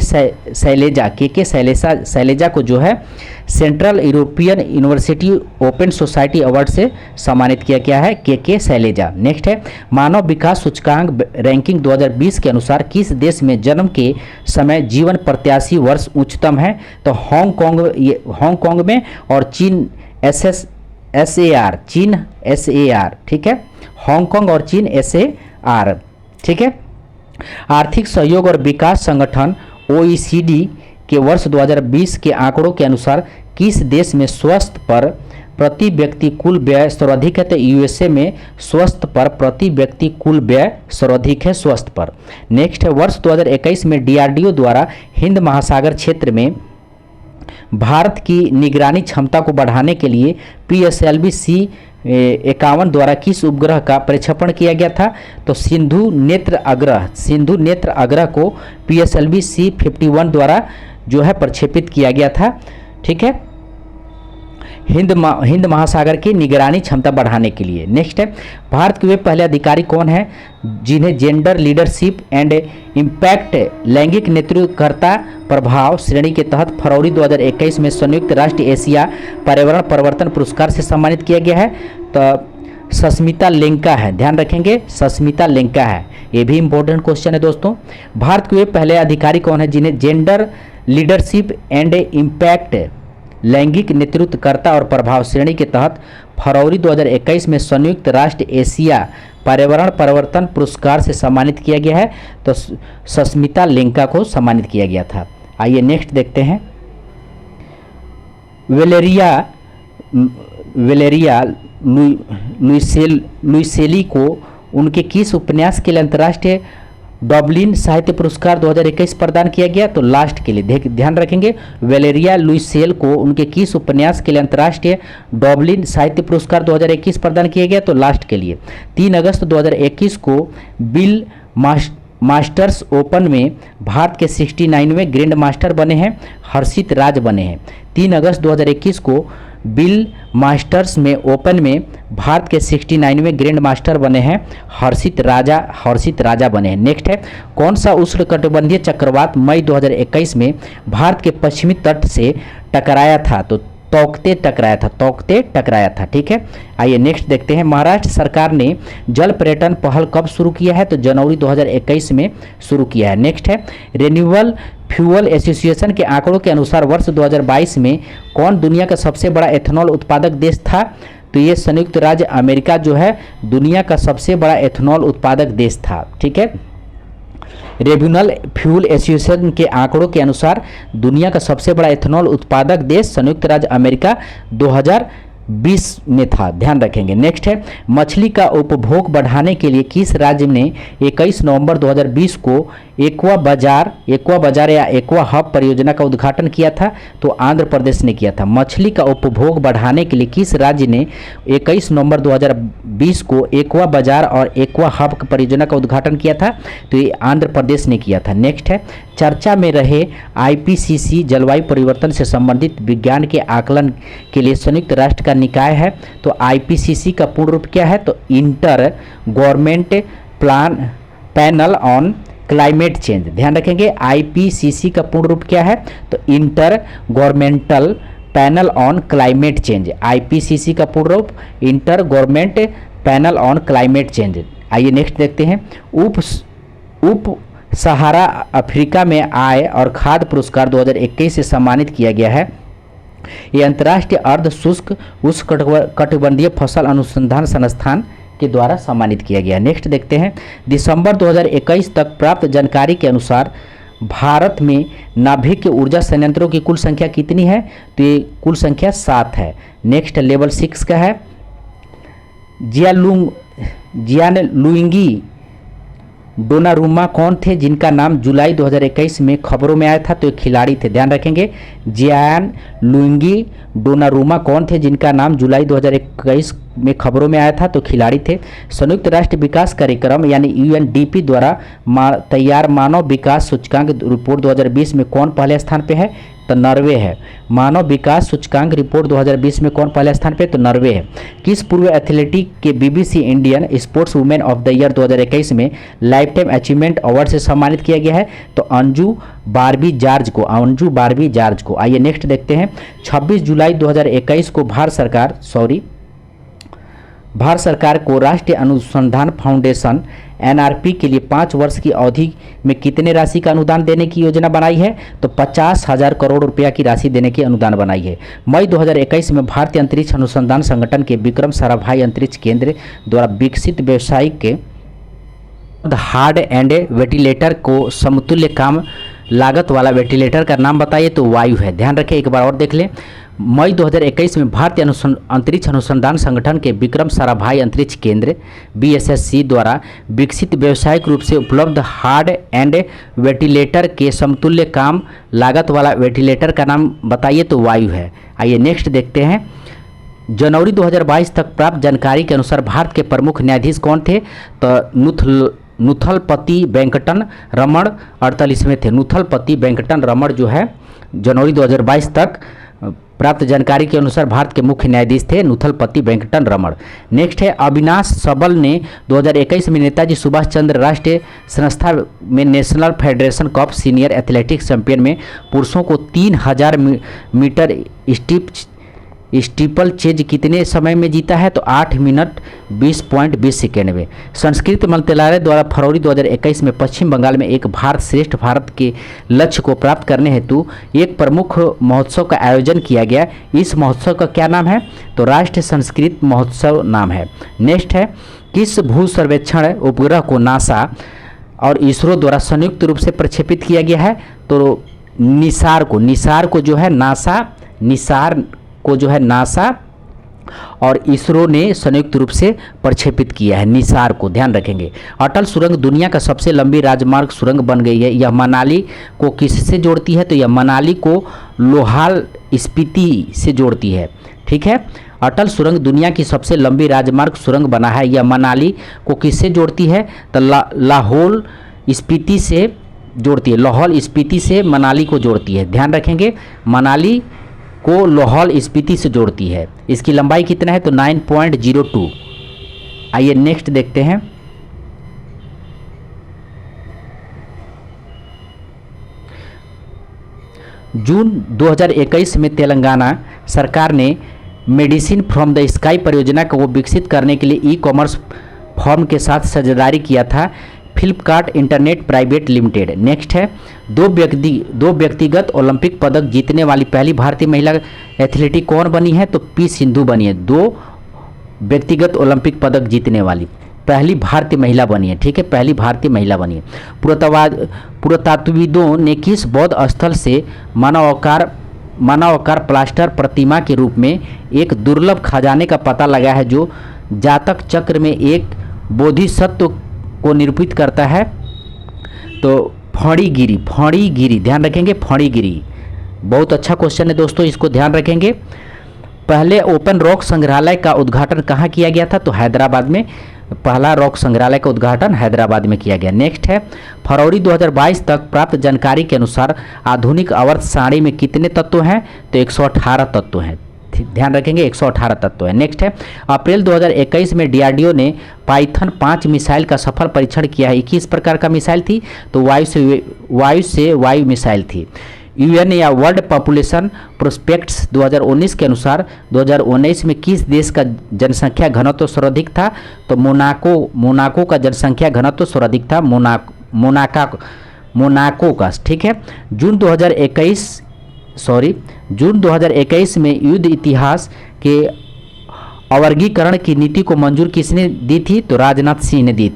Speaker 1: शैलेजा को जो है central European university open society award से सम्मानित किया गया है के शैलेजा। नेक्स्ट है मानव विकास सूचकांक रैंकिंग 2020 के अनुसार किस किस देश में जन्म के समय जीवन प्रत्याशी वर्ष उच्चतम है? तो हांगकांग में, और चीन SAR, चीन SAR, ठीक है, हांगकांग और चीन SAR, ठीक है। आर्थिक सहयोग और विकास संगठन OECD के वर्ष 2020 के आंकड़ों के अनुसार किस देश में स्वास्थ्य पर प्रति व्यक्ति कुल व्यय सर्वाधिक है? तो USA में स्वास्थ्य पर प्रति व्यक्ति कुल व्यय सर्वाधिक है स्वास्थ्य पर। नेक्स्ट है, वर्ष 2021 में DRDO द्वारा हिंद महासागर क्षेत्र में भारत की निगरानी क्षमता को बढ़ाने के लिए PSLV-C51 द्वारा किस उपग्रह का प्रक्षेपण किया गया था? तो सिंधु नेत्र अग्रह को PSLV-C51 द्वारा जो है प्रक्षेपित किया गया था, ठीक है, हिंद महासागर की निगरानी क्षमता बढ़ाने के लिए। नेक्स्ट है, भारत के वे पहले अधिकारी कौन हैं जिन्हें जेंडर लीडरशिप एंड इम्पैक्ट लैंगिक नेतृत्वकर्ता प्रभाव श्रेणी के तहत फरवरी 2021 में संयुक्त राष्ट्र एशिया पर्यावरण परिवर्तन पुरस्कार से सम्मानित किया गया है? तो सस्मिता लेंका है, ध्यान रखेंगे, सस्मिता लेंका है। ये भी इंपॉर्टेंट क्वेश्चन है दोस्तों। भारत के वे पहले अधिकारी कौन है जिन्हें जेंडर लीडरशिप एंड इम्पैक्ट लैंगिक नेतृत्वकर्ता और प्रभाव श्रेणी के तहत फरवरी 2021 में संयुक्त राष्ट्र एशिया पर्यावरण परिवर्तन पुरस्कार से सम्मानित किया गया है? तो सस्मिता लेंका को सम्मानित किया गया था। आइए नेक्स्ट देखते हैं, वेलेरिया लुइसेली को उनके किस उपन्यास के लिए अंतर्राष्ट्रीय डबलिन साहित्य पुरस्कार 2021 प्रदान किया गया? तो लास्ट के लिए ध्यान रखेंगे, वेलेरिया लुइसेल को उनके किस उपन्यास के लिए अंतर्राष्ट्रीय डबलिन साहित्य पुरस्कार 2021 प्रदान किया गया? तो लास्ट के लिए। 3 अगस्त 2021 को बिल मास्टर्स ओपन में भारत के 69वें ग्रैंड मास्टर बने हैं, हर्षित राज बने हैं। 3 अगस्त 2021 को बिल मास्टर्स में ओपन में भारत के 69वें ग्रैंड मास्टर बने हैं, हर्षित राजा बने हैं। नेक्स्ट है, कौन सा उष्णकटिबंधीय चक्रवात मई 2021 में भारत के पश्चिमी तट से टकराया था? तो तौकते टकराया था, ठीक है। आइए नेक्स्ट देखते हैं, महाराष्ट्र सरकार ने जल पर्यटन पहल कब शुरू किया है? तो जनवरी 2021 में शुरू किया है। नेक्स्ट है, रिन्यूएबल फ्यूल एसोसिएशन के आंकड़ों के अनुसार वर्ष 2022 में कौन दुनिया का सबसे बड़ा एथेनॉल उत्पादक देश था? तो ये संयुक्त राज्य अमेरिका जो है दुनिया का सबसे बड़ा एथेनॉल उत्पादक देश था, ठीक है। रिन्यूएबल फ्यूल एसोसिएशन के आंकड़ों के अनुसार दुनिया का सबसे बड़ा एथेनॉल उत्पादक देश संयुक्त राज्य अमेरिका 2020 में था, ध्यान रखेंगे। नेक्स्ट है, मछली का उपभोग बढ़ाने के लिए किस राज्य ने 21 नवंबर 2020 को एक्वा बाजार या एक्वा हब परियोजना का उद्घाटन किया था? तो आंध्र प्रदेश ने किया था। मछली का उपभोग बढ़ाने के लिए किस राज्य ने 21 नवंबर 2020 को एक्वा बाजार और एक्वा हब परियोजना का उद्घाटन किया था? तो ये आंध्र प्रदेश ने किया था। नेक्स्ट है, चर्चा में रहे IPCC जलवायु परिवर्तन से संबंधित विज्ञान के आकलन के लिए संयुक्त राष्ट्र का निकाय है। तो IPCC का पूर्ण रूप क्या है? तो inter government panel on climate change, ध्यान रखेंगे। IPCC का पूर्ण रूप क्या है? तो inter governmental panel on climate change. IPCC का पूर्ण रूप inter government panel on climate change. आइए नेक्स्ट देखते हैं, उप सहारा अफ्रीका में आय और खाद्य पुरस्कार 2021 से सम्मानित किया गया है। ये अंतर्राष्ट्रीय अर्ध शुष्क उष्णकटिबंधीय फसल अनुसंधान संस्थान के द्वारा सम्मानित किया गया। नेक्स्ट देखते हैं, दिसंबर 2021 तक प्राप्त जानकारी के अनुसार भारत में नाभिक के ऊर्जा संयंत्रों की कुल संख्या कितनी है? तो ये कुल संख्या 7 है। नेक्स्ट लेवल 6 का है, जियान लुइंगी डोनारुमा कौन थे जिनका नाम जुलाई 2021 में खबरों में आया था? तो खिलाड़ी थे, ध्यान रखेंगे। जियान लुइंगी डोनारुमा कौन थे जिनका नाम जुलाई 2021 में खबरों में आया था? तो खिलाड़ी थे। संयुक्त राष्ट्र विकास कार्यक्रम यानी UNDP द्वारा तैयार मानव विकास सूचकांक रिपोर्ट 2020 में कौन पहले स्थान पे है? तो नॉर्वे है। मानव विकास सूचकांक रिपोर्ट 2020 में कौन पहले स्थान पे? तो नॉर्वे है। किस पूर्व एथलेटिक के BBC Indian sports women of the year 2021 में लाइफ टाइम अचीवमेंट अवार्ड से सम्मानित किया गया है? तो अंजू बारबी जॉर्ज को। आइए नेक्स्ट देखते हैं, 26 जुलाई 2021 को भारत सरकार को राष्ट्रीय अनुसंधान फाउंडेशन एनआरपी के लिए 5 वर्ष की अवधि में कितने राशि का अनुदान देने की योजना बनाई है? तो 50,000 करोड़ रुपया की राशि देने की अनुदान बनाई है। मई 2021 में भारतीय अंतरिक्ष अनुसंधान संगठन के विक्रम साराभाई अंतरिक्ष केंद्र द्वारा विकसित व्यावसायिक के हार्ड एंड वेंटिलेटर को समतुल्य काम लागत वाला वेंटिलेटर का नाम बताइए? तो वायु है। ध्यान रखें, एक बार और देख लें। मई 2021 में भारतीय अंतरिक्ष अनुसंधान संगठन के विक्रम साराभाई अंतरिक्ष केंद्र बीएसएससी द्वारा विकसित व्यावसायिक रूप से उपलब्ध हार्ड एंड वेंटिलेटर के समतुल्य काम लागत वाला वेंटिलेटर का नाम बताइए? तो वायु है। आइए नेक्स्ट देखते हैं। जनवरी 2022 तक प्राप्त जानकारी के अनुसार भारत के प्रमुख न्यायाधीश कौन थे? तो नुथलपति वेंकटन रमण 48वें थे। नुथलपति वेंकटन रमण जो है जनवरी 2022 तक प्राप्त जानकारी के अनुसार भारत के मुख्य न्यायाधीश थे नुथलपति वेंकटन रमण। नेक्स्ट है अविनाश सबल ने 2021 में नेताजी सुभाष चंद्र राष्ट्रीय संस्था में national federation cup senior athletics champion में पुरुषों को 3000 मीटर स्टीपल चेज कितने समय में जीता है? तो 8 मिनट 20.20 सेकेंड में। संस्कृति मंत्रालय द्वारा फरवरी 2021 में पश्चिम बंगाल में एक भारत श्रेष्ठ भारत के लक्ष्य को प्राप्त करने हेतु एक प्रमुख महोत्सव का आयोजन किया गया। इस महोत्सव का क्या नाम है? तो राष्ट्रीय संस्कृत महोत्सव नाम है। नेक्स्ट है किस भू सर्वेक्षण उपग्रह को नासा और इसरो द्वारा संयुक्त रूप से प्रक्षेपित किया गया है? तो निसार को जो है नासा और इसरो ने संयुक्त रूप से प्रक्षेपित किया है निसार को। ध्यान रखेंगे। अटल सुरंग दुनिया का सबसे लंबी राजमार्ग सुरंग बन गई है। यह मनाली को किससे जोड़ती है? तो यह मनाली को लोहाल स्पीति से जोड़ती है। ठीक है, अटल सुरंग दुनिया की सबसे लंबी राजमार्ग सुरंग बना है। यह मनाली को किससे जोड़ती है? तो लाहौल स्पीति से जोड़ती है। लाहौल स्पीति से मनाली को जोड़ती है। ध्यान रखेंगे, मनाली को लाहौल स्पीति से जोड़ती है। इसकी लंबाई कितना है? तो 9.02। आइए नेक्स्ट देखते हैं। जून 2021 में तेलंगाना सरकार ने मेडिसिन फ्रॉम द स्काई परियोजना को विकसित करने के लिए ई-कॉमर्स फॉर्म के साथ साझेदारी किया था Flipkart internet private limited. Next है दो व्यक्तिगत ओलंपिक पदक जीतने वाली पहली भारतीय महिला एथलीट कौन बनी है? तो पी सिंधु बनी है। 2 व्यक्तिगत ओलंपिक पदक जीतने वाली पहली भारतीय महिला बनी है। ठीक है, पहली भारतीय महिला बनी है। पुरातत्वविदों ने किस बौद्ध स्थल से मानवाकार प्लास्टर प्रतिमा के रूप में एक दुर्लभ खजाने का पता लगाया है जो जातक चक्र में एक बोधिसत्व को निरूपित करता है? तो फणीगिरी। ध्यान रखेंगे, फणीगिरी। बहुत अच्छा क्वेश्चन है दोस्तों, इसको ध्यान रखेंगे। पहले ओपन रॉक संग्रहालय का उद्घाटन कहाँ किया गया था? तो हैदराबाद में। पहला रॉक संग्रहालय का उद्घाटन हैदराबाद में किया गया। नेक्स्ट है फरवरी 2022 तक प्राप्त जानकारी के अनुसार आधुनिक आवर्त सारणी में कितने तत्व हैं? तो 118 तत्व हैं। ध्यान रखेंगे, 118 तत्व है। नेक्स्ट है अप्रैल 2021 में डीआरडीओ ने पाइथन 5 मिसाइल का सफल परीक्षण किया है। किस प्रकार का मिसाइल थी? तो वायु से वायु मिसाइल थी। यूएन या वर्ल्ड पॉपुलेशन प्रोस्पेक्ट्स 2019 के अनुसार 2019 में किस देश का जनसंख्या घनत्व सर्वाधिक था? तो मोनाको का जनसंख्या घनत्व सर्वाधिक था, मोनाको का। ठीक है, जून 2021 में युद्ध इतिहास के अवर्गीकरण की नीति को मंजूर किसने दी थी? तो राजनाथ सिंह ने दी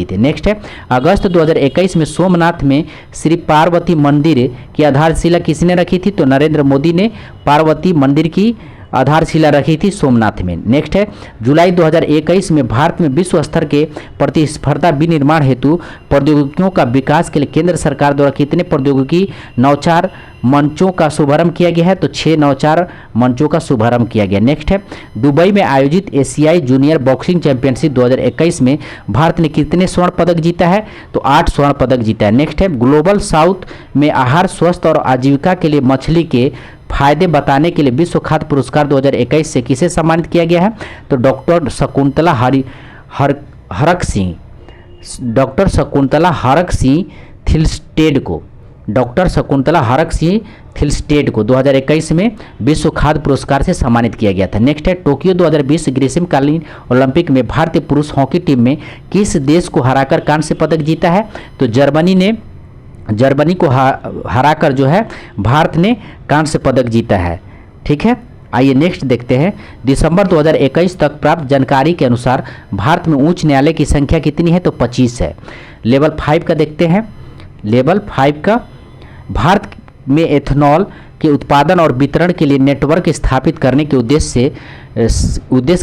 Speaker 1: थी। नेक्स्ट है अगस्त 2021 में सोमनाथ में श्री पार्वती मंदिर की आधारशिला किसने रखी थी? तो नरेंद्र मोदी ने पार्वती मंदिर की आधारशिला रखी थी सोमनाथ में। नेक्स्ट है जुलाई 2021 में भारत में विश्व स्तर के प्रतिस्पर्धा विनिर्माण हेतु प्रौद्योगिकियों का विकास के लिए केंद्र सरकार द्वारा कितने प्रौद्योगिकी नवाचार मंचों का शुभारंभ किया गया है? तो 6 नवाचार मंचों का शुभारंभ किया गया। नेक्स्ट है दुबई में आयोजित एशियाई जूनियर बॉक्सिंग चैंपियनशिप 2021 में भारत ने कितने स्वर्ण पदक जीता है? तो 8 स्वर्ण पदक जीता है। नेक्स्ट है ग्लोबल साउथ में आहार, स्वास्थ्य और आजीविका के लिए मछली के फायदे बताने के लिए विश्व खाद्य पुरस्कार 2021 से किसे सम्मानित किया गया है? तो डॉक्टर शकुंतला हरक सिंह थिल्स्टेड को। डॉक्टर शकुंतला हरक सिंह थिलस्टेड को 2021 में विश्व खाद्य पुरस्कार से सम्मानित किया गया था। नेक्स्ट है, टोक्यो 2020 ग्रीष्मकालीन ओलंपिक में भारतीय पुरुष हॉकी टीम में किस देश को हराकर कांस्य पदक जीता है? तो जर्मनी को हराकर जो है भारत ने कांस्य पदक जीता है। ठीक है, आइए नेक्स्ट देखते हैं। दिसंबर 2021 तक प्राप्त जानकारी के अनुसार भारत में उच्च न्यायालय की संख्या कितनी है? तो 25 है। लेवल 5 का देखते हैं। लेवल 5 का, भारत में एथेनॉल के उत्पादन और वितरण के लिए नेटवर्क स्थापित करने के उद्देश्य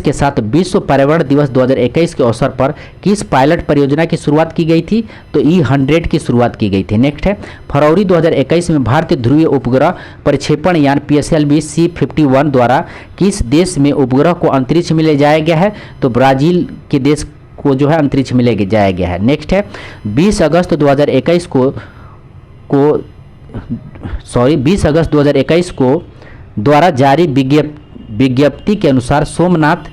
Speaker 1: के साथ विश्व पर्यावरण दिवस 2021 के अवसर पर किस पायलट परियोजना की शुरुआत की गई थी? तो E100 की शुरुआत की गई थी। नेक्स्ट है, फरवरी 2021 में भारतीय ध्रुवीय उपग्रह प्रक्षेपण यान PSLV C-51 द्वारा किस देश में उपग्रह को अंतरिक्ष में ले जाया गया है? तो ब्राज़ील के देश को जो है अंतरिक्ष में ले जाया गया है। नेक्स्ट है, 20 अगस्त 2021 को द्वारा जारी विज्ञप्ति के अनुसार सोमनाथ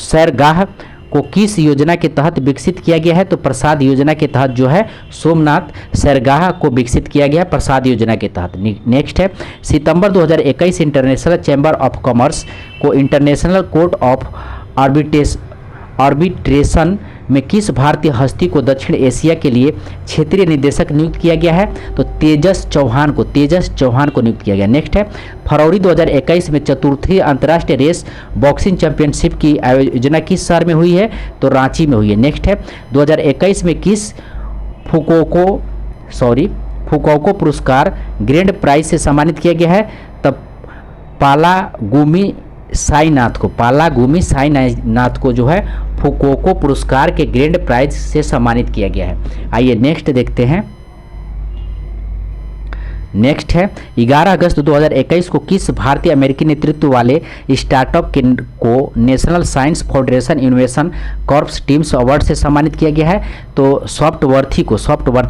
Speaker 1: सैरगाह को किस योजना के तहत विकसित किया गया है? तो प्रसाद योजना के तहत जो है सोमनाथ सैरगाह को विकसित किया गया है प्रसाद योजना के तहत। नेक्स्ट है, सितंबर 2021 इंटरनेशनल चैम्बर ऑफ कॉमर्स को इंटरनेशनल कोर्ट ऑफ आर्बिट्रेशन में किस भारतीय हस्ती को दक्षिण एशिया के लिए क्षेत्रीय निदेशक नियुक्त किया गया है? तो तेजस चौहान को नियुक्त किया गया। नेक्स्ट है, फरवरी 2021 में चतुर्थी अंतर्राष्ट्रीय रेस बॉक्सिंग चैंपियनशिप की आयोजना किस शहर में हुई है? तो रांची में हुई है। नेक्स्ट है, 2021 में किस फुकोको पुरस्कार ग्रैंड प्राइज से सम्मानित किया गया है? तब पालागुमी साईनाथ को जो है फुकोको पुरस्कार के ग्रैंड प्राइज से सम्मानित किया गया है। आइए नेक्स्ट देखते हैं। नेक्स्ट है, 11 अगस्त 2021 को किस भारतीय अमेरिकी नेतृत्व वाले स्टार्टअप को national science foundation innovation corps teams award से सम्मानित किया गया है? तो सॉफ्टवर्थी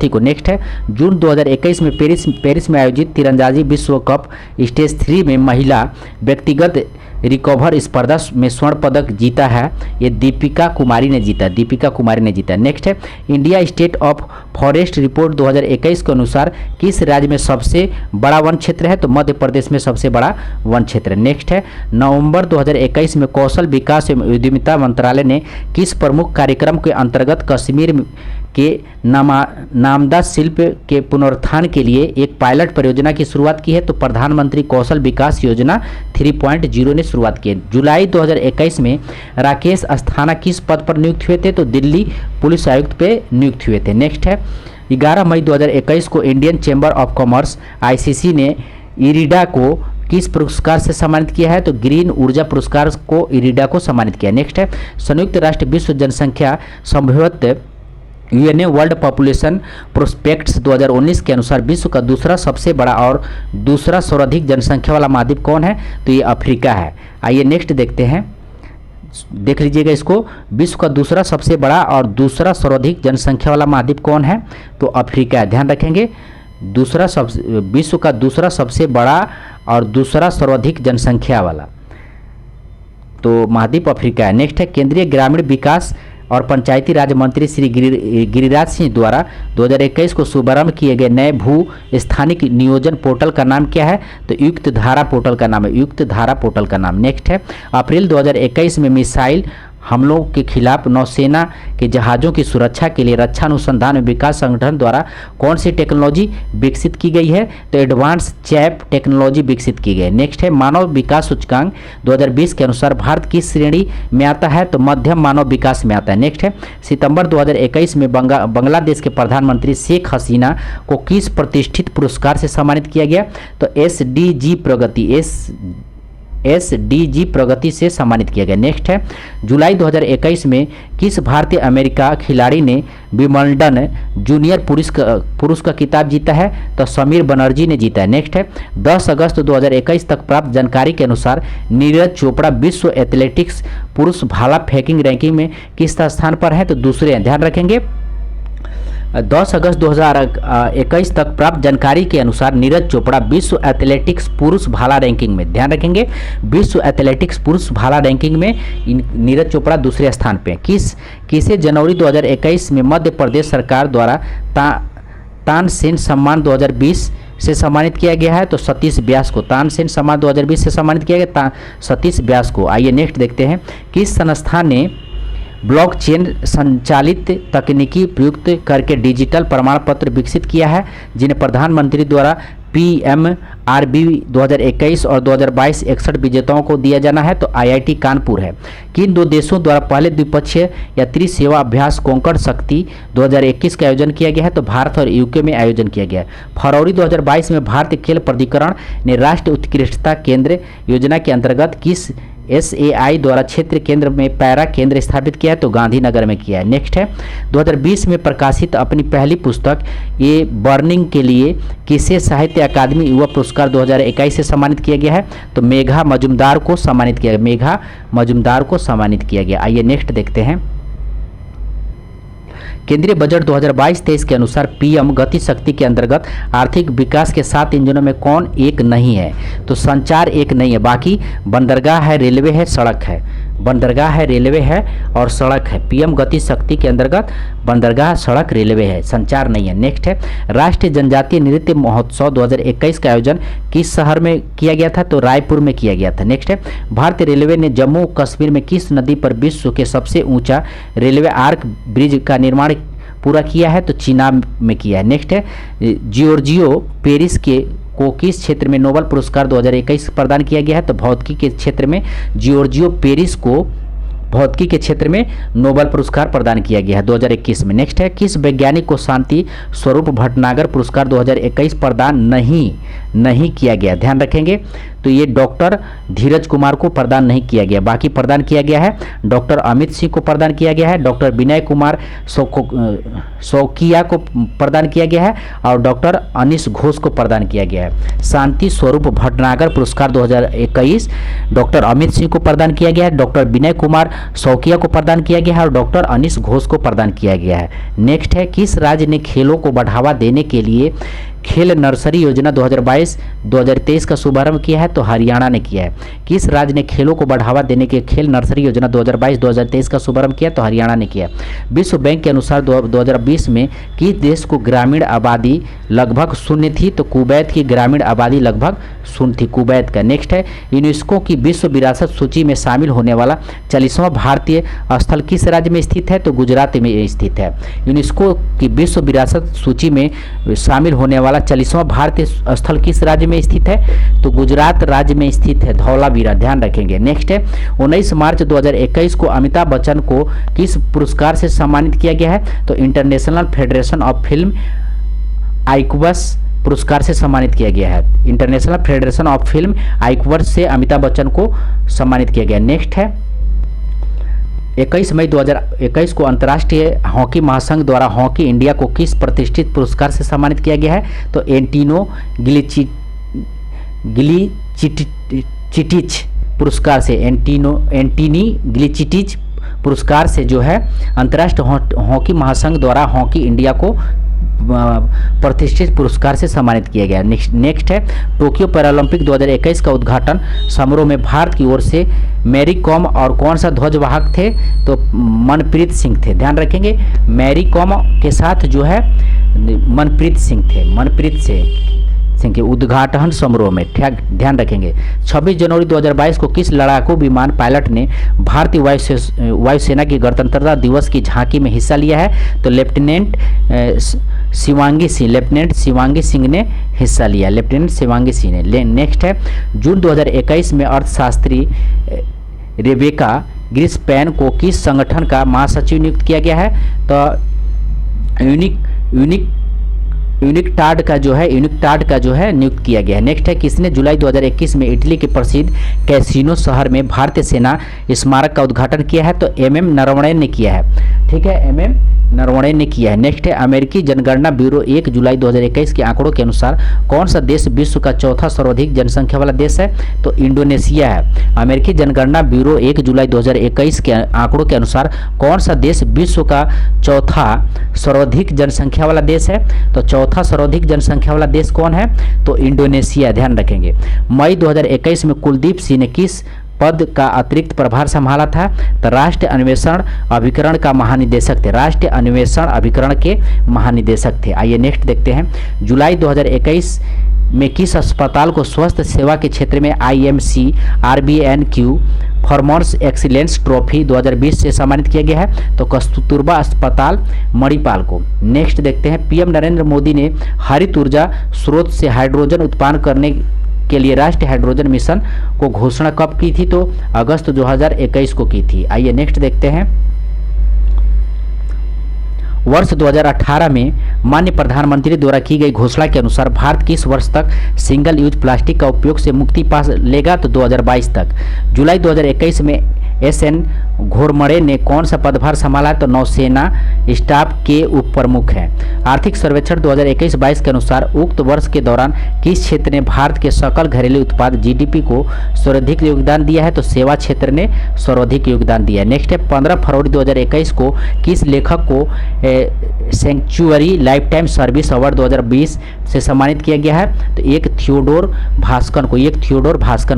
Speaker 1: को। नेक्स्ट है, जून 2021 में पेरिस में आयोजित तीरंदाजी विश्व कप स्टेज 3 में महिला व्यक्तिगत रिकॉर्व स्पर्धा में स्वर्ण पदक जीता है। ये दीपिका कुमारी ने जीता। नेक्स्ट है, India state of forest report 2021 के अनुसार किस राज्य में सबसे बड़ा वन क्षेत्र है? तो मध्य प्रदेश में सबसे बड़ा वन क्षेत्र है। नेक्स्ट है, नवंबर 2021 में कौशल विकास एवं उद्यमिता मंत्रालय ने किस प्रमुख कार्यक्रम के अंतर्गत कश्मीर के नामदा शिल्प के पुनरुत्थान के लिए एक पायलट परियोजना की शुरुआत की है? तो प्रधानमंत्री कौशल विकास योजना 3.0 ने शुरुआत की है। जुलाई 2021 में राकेश अस्थाना किस पद पर नियुक्त हुए थे? तो दिल्ली पुलिस आयुक्त पे नियुक्त हुए थे। नेक्स्ट है, 11 मई 2021 को Indian chamber of commerce ICC ने इरिडा को किस पुरस्कार से सम्मानित किया है? तो ग्रीन ऊर्जा पुरस्कार को इरिडा को सम्मानित किया। नेक्स्ट है, संयुक्त राष्ट्र विश्व जनसंख्या संभवतः UN वर्ल्ड पॉपुलेशन प्रोस्पेक्ट्स 2019 के अनुसार विश्व का दूसरा सबसे बड़ा और दूसरा सर्वाधिक जनसंख्या वाला महाद्वीप कौन है? तो ये अफ्रीका है। आइए नेक्स्ट देखते हैं, देख लीजिएगा इसको। विश्व का दूसरा सबसे बड़ा और दूसरा सर्वाधिक जनसंख्या वाला महाद्वीप कौन है? तो अफ्रीका है। ध्यान रखेंगे, विश्व का दूसरा सबसे बड़ा और दूसरा सर्वाधिक जनसंख्या वाला तो महाद्वीप अफ्रीका है। नेक्स्ट है, केंद्रीय ग्रामीण विकास और पंचायती राज मंत्री श्री गिरिराज सिंह द्वारा 2021 को शुभारंभ किए गए नए भू स्थानिक नियोजन पोर्टल का नाम क्या है? तो युक्त धारा पोर्टल का नाम। नेक्स्ट है, अप्रैल 2021 में मिसाइल हमलों के खिलाफ नौसेना के जहाज़ों की सुरक्षा के लिए रक्षा अनुसंधान एवं विकास संगठन द्वारा कौन सी टेक्नोलॉजी विकसित की गई है? तो एडवांस चैप टेक्नोलॉजी विकसित की गई। नेक्स्ट है, मानव विकास सूचकांक 2020 के अनुसार भारत किस श्रेणी में आता है? तो मध्यम मानव विकास में आता है। नेक्स्ट है, सितंबर 2021 में बांग्लादेश के प्रधानमंत्री शेख हसीना को किस प्रतिष्ठित पुरस्कार से सम्मानित किया गया? तो SDG प्रगति से सम्मानित किया गया। नेक्स्ट है, जुलाई 2021 में किस भारतीय अमेरिका खिलाड़ी ने विंबलडन जूनियर पुरुष का खिताब जीता है? तो समीर बनर्जी ने जीता है। नेक्स्ट है, 10 अगस्त 2021 तक प्राप्त जानकारी के अनुसार नीरज चोपड़ा विश्व एथलेटिक्स पुरुष भाला फेंकिंग रैंकिंग में किस स्थान पर है? तो दूसरे हैं। ध्यान रखेंगे, 10 अगस्त 2021 तक प्राप्त जानकारी के अनुसार नीरज चोपड़ा विश्व एथलेटिक्स पुरुष भाला रैंकिंग में, ध्यान रखेंगे, विश्व एथलेटिक्स पुरुष भाला रैंकिंग में नीरज चोपड़ा दूसरे स्थान पे। किसे जनवरी 2021 में मध्य प्रदेश सरकार द्वारा तानसेन सम्मान 2020 से सम्मानित किया गया है? तो सतीश व्यास को तानसेन सम्मान 2020 से सम्मानित किया गया सतीश व्यास को। आइए नेक्स्ट देखते हैं, किस संस्था ने ब्लॉकचेन संचालित तकनीकी प्रयुक्त करके डिजिटल प्रमाण पत्र विकसित किया है, जिन्हें प्रधानमंत्री द्वारा PMRB 2021 और 2022 61 विजेताओं को दिया जाना है? तो IIT कानपुर है। किन दो देशों द्वारा पहले द्विपक्षीय यात्री सेवा अभ्यास कोंकण शक्ति 2021 का आयोजन किया गया है? तो भारत और UK में आयोजन किया गया है। फरवरी 2022 में भारतीय खेल प्राधिकरण ने राष्ट्रीय उत्कृष्टता केंद्र योजना के अंतर्गत किस SAI द्वारा क्षेत्र केंद्र में पैरा केंद्र स्थापित किया है? तो गांधीनगर में किया है। नेक्स्ट है, 2020 में प्रकाशित अपनी पहली पुस्तक ये बर्निंग के लिए किसे साहित्य अकादमी युवा पुरस्कार 2021 से सम्मानित किया गया है? तो मेघा मजुमदार को सम्मानित किया गया, मेघा मजुमदार को सम्मानित किया गया। आइए नेक्स्ट देखते हैं, केंद्रीय बजट 2022-23 के अनुसार PM गति शक्ति के अंतर्गत आर्थिक विकास के 7 इंजनों में कौन एक नहीं है? तो संचार एक नहीं है, बाकी बंदरगाह है, रेलवे है, सड़क है। बंदरगाह है, रेलवे है और सड़क है। PM गति शक्ति के अंतर्गत बंदरगाह, सड़क, रेलवे है, संचार नहीं है। नेक्स्ट है, राष्ट्रीय जनजातीय नृत्य महोत्सव 2021 का आयोजन किस शहर में किया गया था? तो रायपुर में किया गया था। नेक्स्ट है, भारतीय रेलवे ने जम्मू कश्मीर में किस नदी पर विश्व के सबसे ऊंचा रेलवे आर्क ब्रिज का निर्माण पूरा किया है? तो चीनाब में किया है। नेक्स्ट है, जियोर्जियो पेरिस को किस क्षेत्र में नोबेल पुरस्कार 2021 प्रदान किया गया है? तो भौतिकी के क्षेत्र में जियोर्जियो पेरिस को भौतिकी के क्षेत्र में नोबेल पुरस्कार प्रदान किया गया है 2021 में। नेक्स्ट है, किस वैज्ञानिक को शांति स्वरूप भटनागर पुरस्कार 2021 प्रदान नहीं किया गया? ध्यान रखेंगे, तो ये डॉक्टर धीरज कुमार को प्रदान नहीं किया गया, बाकी प्रदान किया गया है डॉक्टर अमित सिंह को प्रदान किया गया है, डॉक्टर विनय कुमार शौकिया को प्रदान किया गया है और डॉक्टर अनिश घोष को प्रदान किया गया है। शांति स्वरूप भटनागर पुरस्कार 2021 डॉक्टर अमित सिंह को प्रदान किया गया है, डॉक्टर विनय कुमार शौकिया को प्रदान किया गया है और डॉक्टर अनिश घोष को प्रदान किया गया है। नेक्स्ट है, किस राज्य ने खेलों को बढ़ावा देने के लिए खेल नर्सरी योजना 2022-2023 का शुभारंभ किया है? तो हरियाणा ने किया है। किस राज्य ने खेलों को बढ़ावा देने के खेल नर्सरी योजना 2022-2023 का शुभारंभ किया? तो हरियाणा ने किया। विश्व बैंक के अनुसार 2020 में किस देश को ग्रामीण आबादी लगभग शून्य थी? तो कुवैत की ग्रामीण आबादी लगभग शून्य थी, कुवैत का। नेक्स्ट है, यूनेस्को की विश्व विरासत सूची में शामिल होने वाला 40वां भारतीय स्थल किस राज्य में स्थित है? तो गुजरात में स्थित है। यूनेस्को की विश्व विरासत सूची में शामिल होने वाला 40वां भारतीय स्थल किस राज्य में स्थित है? तो गुजरात राज्य में स्थित है, धौलावीरा। ध्यान रखेंगे। नेक्स्ट है, 19 मार्च 2021 को अमिताभ बच्चन को किस पुरस्कार से सम्मानित किया गया है? तो इंटरनेशनल फेडरेशन ऑफ फिल्म आइक्वस पुरस्कार से सम्मानित किया गया है। इंटरनेशनल फेडरेशन ऑफ फिल्म आइक्वस से अमिताभ बच्चन को सम्मानित किया गया। नेक्स्ट है, 21 मई 2021 को अंतर्राष्ट्रीय हॉकी महासंघ द्वारा हॉकी इंडिया को किस प्रतिष्ठित पुरस्कार से सम्मानित किया गया है? तो एंटिनो गिलिचिटिच पुरस्कार से, एंटिनी गिलिचिटिच पुरस्कार से जो है अंतर्राष्ट्रीय हॉकी महासंघ द्वारा हॉकी इंडिया को प्रतिष्ठित पुरस्कार से सम्मानित किया गया। नेक्स्ट है, टोक्यो पैरालंपिक 2021 का उद्घाटन समारोह में भारत की ओर से मैरी कॉम और कौन सा ध्वजवाहक थे? तो मनप्रीत सिंह थे। ध्यान रखेंगे, मैरी कॉम के साथ जो है मनप्रीत सिंह थे, मनप्रीत सिंह के उद्घाटन समारोह में। ध्यान रखेंगे। 26 जनवरी 2022 को किस लड़ाकू विमान पायलट ने भारतीय वायुसेना की गणतंत्रता दिवस की झांकी में हिस्सा लिया है? तो लेफ्टिनेंट शिवांगी सिंह ने हिस्सा लिया, लेफ्टिनेंट शिवांगी सिंह ने। नेक्स्ट है, जून 2021 में अर्थशास्त्री रेबेका ग्रिस्पैन को किस संगठन का महासचिव नियुक्त किया गया है? तो यूनिकटाड का जो है नियुक्त किया गया है। नेक्स्ट है, किसने जुलाई 2021 में इटली के प्रसिद्ध कैसीनो शहर में भारतीय सेना स्मारक का उद्घाटन किया है? तो MM नरवणे ने किया है। ठीक है, MM नरवणे ने किया है। नेक्स्ट है, अमेरिकी जनगणना ब्यूरो 1 जुलाई 2021 के आंकड़ों के अनुसार कौन सा देश विश्व का चौथा सर्वाधिक जनसंख्या वाला देश है? तो इंडोनेशिया है। अमेरिकी जनगणना ब्यूरो 1 जुलाई 2021 के आंकड़ों के अनुसार कौन सा देश विश्व का चौथा सर्वाधिक जनसंख्या वाला देश है? तो चौथा सर्वाधिक जनसंख्या वाला देश कौन है? तो इंडोनेशिया। ध्यान रखेंगे। मई 2021 में कुलदीप सिंह ने किस पद का अतिरिक्त प्रभार संभाला था? तो राष्ट्रीय अन्वेषण अभिकरण का महानिदेशक थे, राष्ट्रीय अन्वेषण अभिकरण के महानिदेशक थे। आइए नेक्स्ट देखते हैं, जुलाई 2021 में किस अस्पताल को स्वास्थ्य सेवा के क्षेत्र में IMC RBNQ फॉरमर्स एक्सीलेंस ट्रॉफी 2020 से सम्मानित किया गया है? तो कस्तूरबा अस्पताल मणिपाल को। नेक्स्ट देखते हैं, पीएम नरेंद्र मोदी ने हरित ऊर्जा स्रोत से हाइड्रोजन उत्पादन करने के लिए राष्ट्रीय हाइड्रोजन मिशन को घोषणा कब की थी? तो अगस्त 2021 को की थी। आइए नेक्स्ट देखते हैं, वर्ष 2018 में माननीय प्रधानमंत्री द्वारा की गई घोषणा के अनुसार भारत किस वर्ष तक सिंगल यूज प्लास्टिक का उपयोग से मुक्ति पा लेगा? तो 2022 तक। जुलाई 2021 में SN घोरमड़े ने कौन सा पदभार संभाला? तो नौसेना स्टाफ के उप प्रमुख हैं। आर्थिक सर्वेक्षण 2021-22 के अनुसार उक्त वर्ष के दौरान किस क्षेत्र ने भारत के सकल घरेलू उत्पाद GDP को सर्वाधिक योगदान दिया है? तो सेवा क्षेत्र ने सर्वाधिक योगदान दिया है। नेक्स्ट है, 15 फरवरी 2021 को किस लेखक को century lifetime service award 2020 से सम्मानित किया गया है? तो एक थियोडोर भास्कन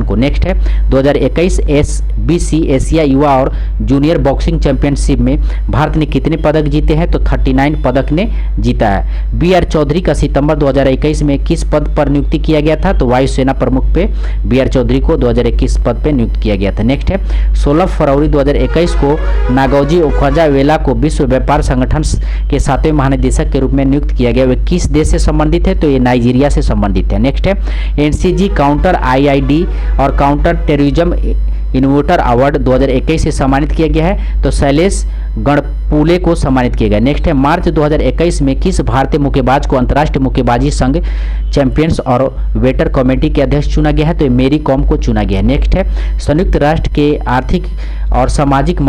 Speaker 1: को। नेक्स्ट है, 2021 SBC एशिया युवा और जूनियर बॉक्सिंग चैंपियनशिप में भारत ने कितने पदक जीते हैं? तो 39 पदक ने जीता है। BR चौधरी का सितंबर 2021 में किस पद पर नियुक्ति किया गया था? तो वायुसेना प्रमुख पे BR चौधरी को 2021 पद पे नियुक्त किया गया था। नेक्स्ट है, 16 फरवरी 2021 को नागौजी ओखजावेला को विश्व व्यापार संगठन के 7वें महानिदेशक के रूप में नियुक्त किया गया। वे किस देश से संबंधित है? तो ये नाइजीरिया से संबंधित है। नेक्स्ट है, NCG काउंटर IID और काउंटर टेररिज्म इनोवेटर अवार्ड 2021 से सम्मानित किया गया है? तो शैलेश गणपुले को सम्मानित किया गया। नेक्स्ट है, मार्च 2021 में किस भारतीय मुक्केबाज को अंतर्राष्ट्रीय मुक्केबाजी संघ चैंपियंस और वेटर कमेटी के अध्यक्ष चुना गया है? तो मेरी कॉम को चुना गया है। नेक्स्ट है, संयुक्त राष्ट्र के आर्थिक और सामाजिक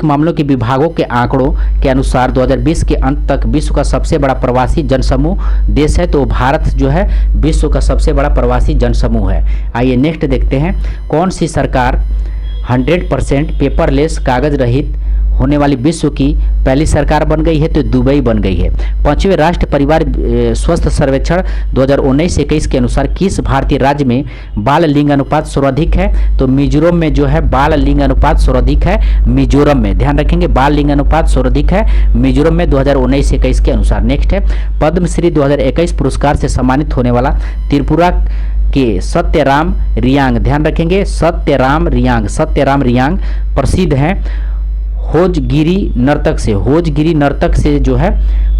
Speaker 1: मामलों के विभागों के आंकड़ों के अनुसार 2020 के अंत तक विश्व का सबसे बड़ा प्रवासी जनसमूह देश है? तो भारत जो है विश्व का सबसे बड़ा प्रवासी जनसमूह है। आइए नेक्स्ट देखते हैं, कौन सी सरकार 100% पेपरलेस कागज रहित होने वाली विश्व की पहली सरकार बन गई है? तो दुबई बन गई है। 5वें राष्ट्रीय परिवार स्वस्थ सर्वेक्षण 2019-21 के अनुसार किस भारतीय राज्य में बाल लिंग अनुपात सर्वाधिक है? तो मिजोरम में जो है बाल लिंग अनुपात सर्वाधिक है, मिजोरम में। ध्यान रखेंगे, बाल लिंग अनुपात सर्वाधिक है मिजोरम में 2019-21 के अनुसार। नेक्स्ट है, पद्मश्री 2021 पुरस्कार से सम्मानित होने वाला त्रिपुरा के सत्यराम रियांग, ध्यान रखेंगे सत्यराम रियांग प्रसिद्ध हैं होजगिरी नर्तक से जो है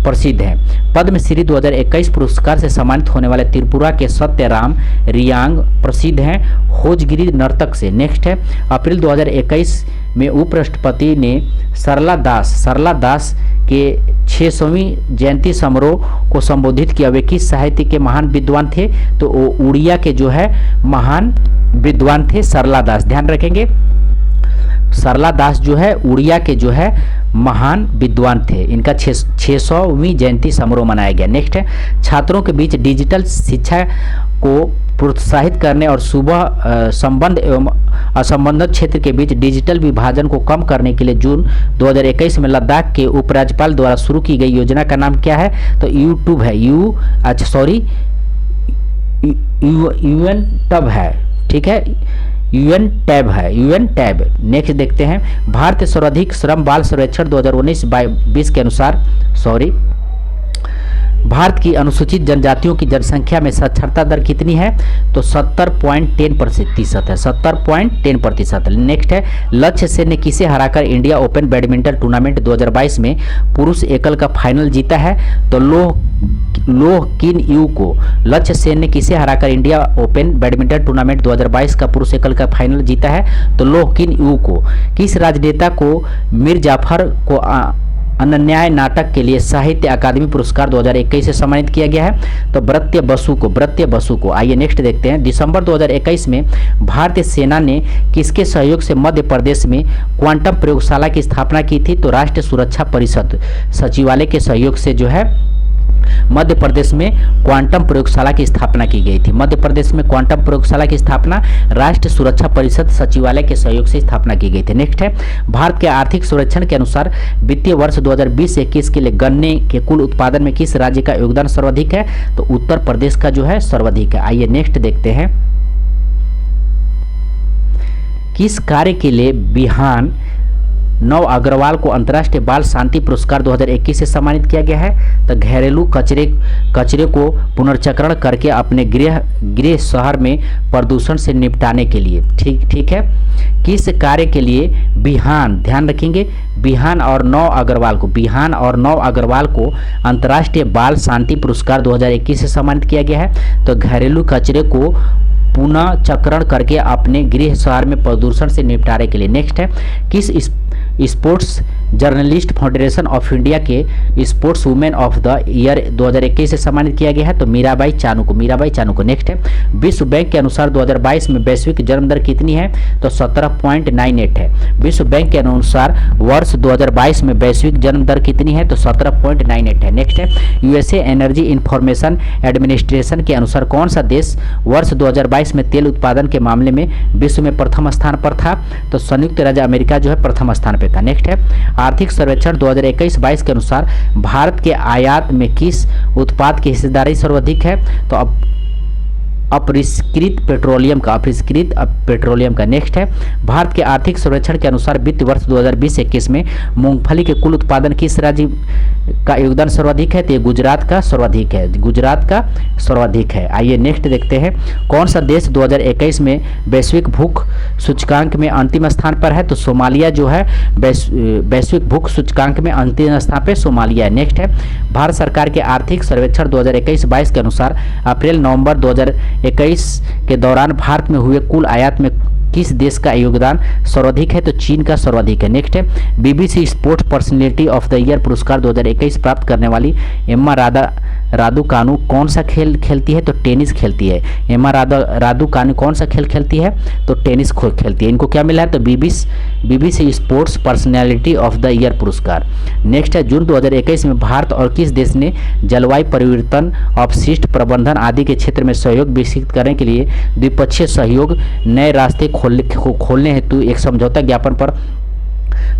Speaker 1: प्रसिद्ध है। पद्मश्री 2021 पुरस्कार से सम्मानित होने वाले त्रिपुरा के सत्यराम रियांग प्रसिद्ध हैं होजगिरी नर्तक से। नेक्स्ट है, अप्रैल 2021 में उपराष्ट्रपति ने सरला दास के 600वीं जयंती समारोह को संबोधित किया। वे किस साहित्य के महान विद्वान थे? तो वो उड़िया के जो है महान विद्वान थे सरला दास। ध्यान रखेंगे, सरला दास जो है उड़िया के जो है महान विद्वान थे। इनका 600वीं जयंती समारोह मनाया गया। नेक्स्ट है, छात्रों के बीच डिजिटल शिक्षा को प्रोत्साहित करने और सुबह संबंध एवं असंबंधित क्षेत्र के बीच डिजिटल विभाजन को कम करने के लिए जून 2021 में लद्दाख के उपराज्यपाल द्वारा शुरू की गई योजना का नाम क्या है? तो यूट्यूब है, UN टब है, ठीक है, UN टैब है, UN टैब। नेक्स्ट देखते हैं, भारतीय सर्वाधिक श्रम बाल सर्वेक्षण 2019-20 के अनुसार भारत की अनुसूचित जनजातियों की जनसंख्या में साक्षरता दर कितनी है? तो 70.10% है, 70.10%। नेक्स्ट है, लक्ष्य सेन ने किसे हराकर इंडिया ओपन बैडमिंटन टूर्नामेंट 2022 में पुरुष एकल का फाइनल जीता है? तो लोह किन यू को। लक्ष्य सेन ने किसे हराकर इंडिया ओपन बैडमिंटन टूर्नामेंट 2022 का पुरुष एकल का फाइनल जीता है? तो लोह किन यू को। किस राजनेता को मीर जाफर को अनन्याय नाटक के लिए साहित्य अकादमी पुरस्कार 2021 से सम्मानित किया गया है? तो ब्रत्य बसु को। आइए नेक्स्ट देखते हैं, दिसंबर 2021 में भारतीय सेना ने किसके सहयोग से मध्य प्रदेश में क्वांटम प्रयोगशाला की स्थापना की थी? तो राष्ट्रीय सुरक्षा परिषद सचिवालय के सहयोग से जो है मध्य प्रदेश में क्वांटम प्रयोगशाला की स्थापना की गई थी। मध्य प्रदेश में क्वांटम प्रयोगशाला की स्थापना राष्ट्रीय सुरक्षा परिषद सचिवालय के सहयोग से स्थापना की गई थी। नेक्स्ट है, भारत के आर्थिक सर्वेक्षण के अनुसार वित्तीय वर्ष 2020-21 के लिए गन्ने के कुल उत्पादन में किस राज्य का योगदान सर्वाधिक है? तो उत्तर प्रदेश का जो है सर्वाधिक है। आइए नेक्स्ट देखते हैं, किस कार्य के लिए बिहान नव अग्रवाल को अंतर्राष्ट्रीय बाल शांति पुरस्कार 2021 से सम्मानित किया गया है? तो घरेलू कचरे को पुनर्चक्रण करके अपने गृह शहर में प्रदूषण से निपटाने के लिए। ठीक है, किस कार्य के लिए बिहान, ध्यान रखेंगे, बिहान और नव अग्रवाल को अंतर्राष्ट्रीय बाल शांति पुरस्कार 2021 से सम्मानित किया गया है? तो घरेलू कचरे को पुनः चक्रण करके अपने गृह शहर में प्रदूषण से निपटारे के लिए। नेक्स्ट है, किस sports journalist federation of India के sports women of the year 2021 से सम्मानित किया गया है? तो मीराबाई चानू को। नेक्स्ट है, विश्व बैंक के अनुसार 2022 में वैश्विक जन्म दर कितनी है? तो 17.98 है। विश्व बैंक के अनुसार वर्ष 2022 में वैश्विक जन्म दर कितनी है? तो 17.98 है। नेक्स्ट है, यूएसए एनर्जी इंफॉर्मेशन एडमिनिस्ट्रेशन के अनुसार कौन सा देश वर्ष 2022 में तेल उत्पादन के मामले में विश्व में प्रथम स्थान पर था? तो संयुक्त राज्य अमेरिका जो है प्रथम स्थान पर था। नेक्स्ट है, आर्थिक सर्वेक्षण 2021-22 के अनुसार भारत के आयात में किस उत्पाद की हिस्सेदारी सर्वाधिक है? तो अपरिष्कृत पेट्रोलियम का। नेक्स्ट है, भारत के आर्थिक सर्वेक्षण के अनुसार वित्त वर्ष 2020-21 में मूंगफली के कुल उत्पादन किस राज्य का योगदान सर्वाधिक है? तो गुजरात का सर्वाधिक है। आइए नेक्स्ट देखते हैं, कौन सा देश 2021 में वैश्विक भूख सूचकांक में अंतिम स्थान पर है? तो सोमालिया जो है वैश्विक भूख सूचकांक में अंतिम स्थान पर सोमालिया है। नेक्स्ट है, भारत सरकार के आर्थिक सर्वेक्षण 2021-22 के अनुसार अप्रैल-नवंबर 2021 के दौरान भारत में हुए कुल आयात में किस देश का योगदान सर्वाधिक है? तो चीन का सर्वाधिक है। नेक्स्ट है, BBC sports personality of the year पुरस्कार 2021 प्राप्त करने वाली एम्मा रादुकानु कौन सा खेल खेलती है? तो टेनिस खेलती है। एम्मा रादुकानु कौन सा खेल खेलती है? तो टेनिस खेलती है। इनको क्या मिला है? तो BBC sports personality of the year पुरस्कार। नेक्स्ट है, जून 2021 में भारत और किस देश ने जलवायु परिवर्तन, अपशिष्ट प्रबंधन आदि के क्षेत्र में सहयोग विकसित करने के लिए द्विपक्षीय सहयोग नए रास्ते खोलने हेतु एक समझौता ज्ञापन पर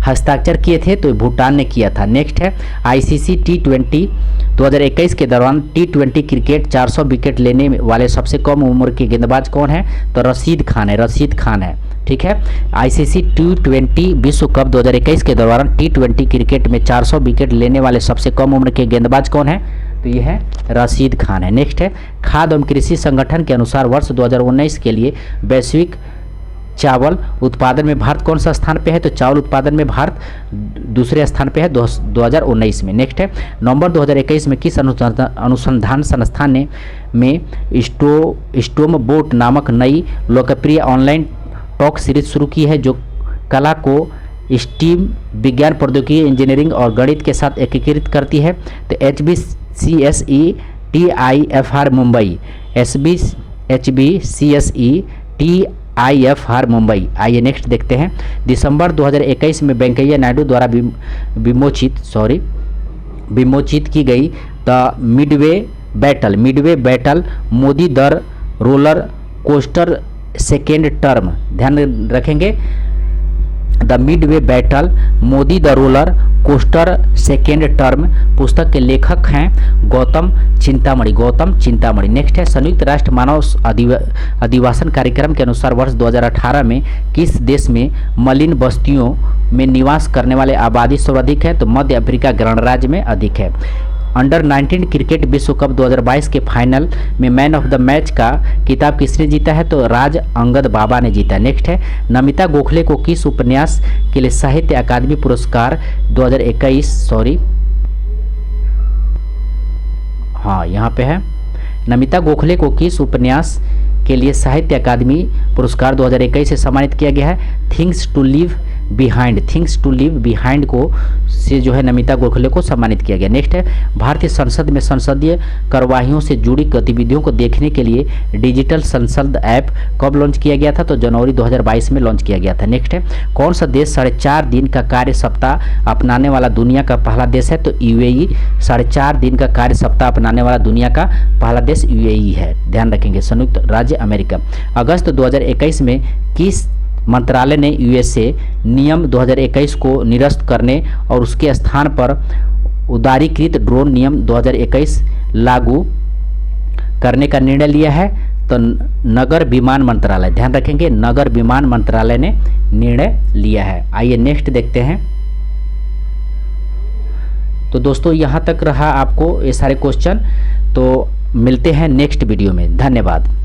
Speaker 1: हस्ताक्षर किए थे? तो भूटान ने किया था। नेक्स्ट है, आईसीसी T20 2021 के दौरान T20 क्रिकेट 400 विकेट लेने वाले सबसे कम उम्र के गेंदबाज कौन है? तो रशीद खान है। ठीक है, आईसीसी T20 विश्व कप 2021 के दौरान T20 क्रिकेट में 400 विकेट लेने वाले सबसे कम उम्र के गेंदबाज कौन है? तो ये है रशीद खान है। नेक्स्ट है, खाद्य एवं कृषि संगठन के अनुसार वर्ष 2019 के लिए वैश्विक चावल उत्पादन में भारत कौन सा स्थान पे है? तो चावल उत्पादन में भारत दूसरे स्थान पे है 2019 में। नेक्स्ट है, नवंबर 2021 में किस अनुसंधान संस्थान में स्टोम बोट नामक नई लोकप्रिय ऑनलाइन टॉक सीरीज शुरू की है जो कला को स्टीम, विज्ञान, प्रौद्योगिकी, इंजीनियरिंग और गणित के साथ एकीकृत करती है? तो HBCSE TIFR Mumbai, HBCSE TIFR Mumbai. आइए नेक्स्ट देखते हैं, दिसंबर 2021 में वेंकैया नायडू द्वारा विमोचित की गई the Midway battle Modi the roller coaster second term. ध्यान रखेंगे, the Midway battle Modi the roller coaster second term पुस्तक के लेखक हैं गौतम चिंतामणि। नेक्स्ट है, संयुक्त राष्ट्र मानव अधिवासन कार्यक्रम के अनुसार वर्ष 2018 में किस देश में मलिन बस्तियों में निवास करने वाले आबादी सर्वाधिक है? तो मध्य अफ्रीका गणराज्य में अधिक है। अंडर 19 क्रिकेट विश्व कप 2022 के फाइनल में मैन ऑफ द मैच का खिताब किसने जीता है? तो राज अंगद बाबा ने जीता। नेक्स्ट है, नमिता गोखले को किस उपन्यास के लिए साहित्य अकादमी पुरस्कार 2021 यहाँ पे है, नमिता गोखले को किस उपन्यास के लिए साहित्य अकादमी पुरस्कार 2021 से सम्मानित किया गया है? Things to live behind, things to leave behind को से जो है नमिता गोखले को सम्मानित किया गया। नेक्स्ट है भारतीय संसद में संसदीय कार्यवाहियों से जुड़ी गतिविधियों को देखने के लिए डिजिटल संसद ऐप कब लॉन्च किया गया था? तो जनवरी 2022 में लॉन्च किया गया था। नेक्स्ट है कौन सा देश 4.5 दिन का कार्य सप्ताह अपनाने वाला दुनिया का पहला देश है? तो यूएई 4.5 दिन का कार्य सप्ताह अपनाने वाला दुनिया का पहला देश यूएई है, ध्यान रखेंगे। संयुक्त राज्य अमेरिका। अगस्त 2021 में किस मंत्रालय ने यूएसए नियम 2021 को निरस्त करने और उसके स्थान पर उदारीकृत ड्रोन नियम 2021 लागू करने का निर्णय लिया है? तो नगर विमान मंत्रालय, ध्यान रखेंगे, नगर विमान मंत्रालय ने निर्णय लिया है। आइए नेक्स्ट देखते हैं। तो दोस्तों यहाँ तक रहा आपको ये सारे क्वेश्चन, तो मिलते हैं नेक्स्ट वीडियो में। धन्यवाद।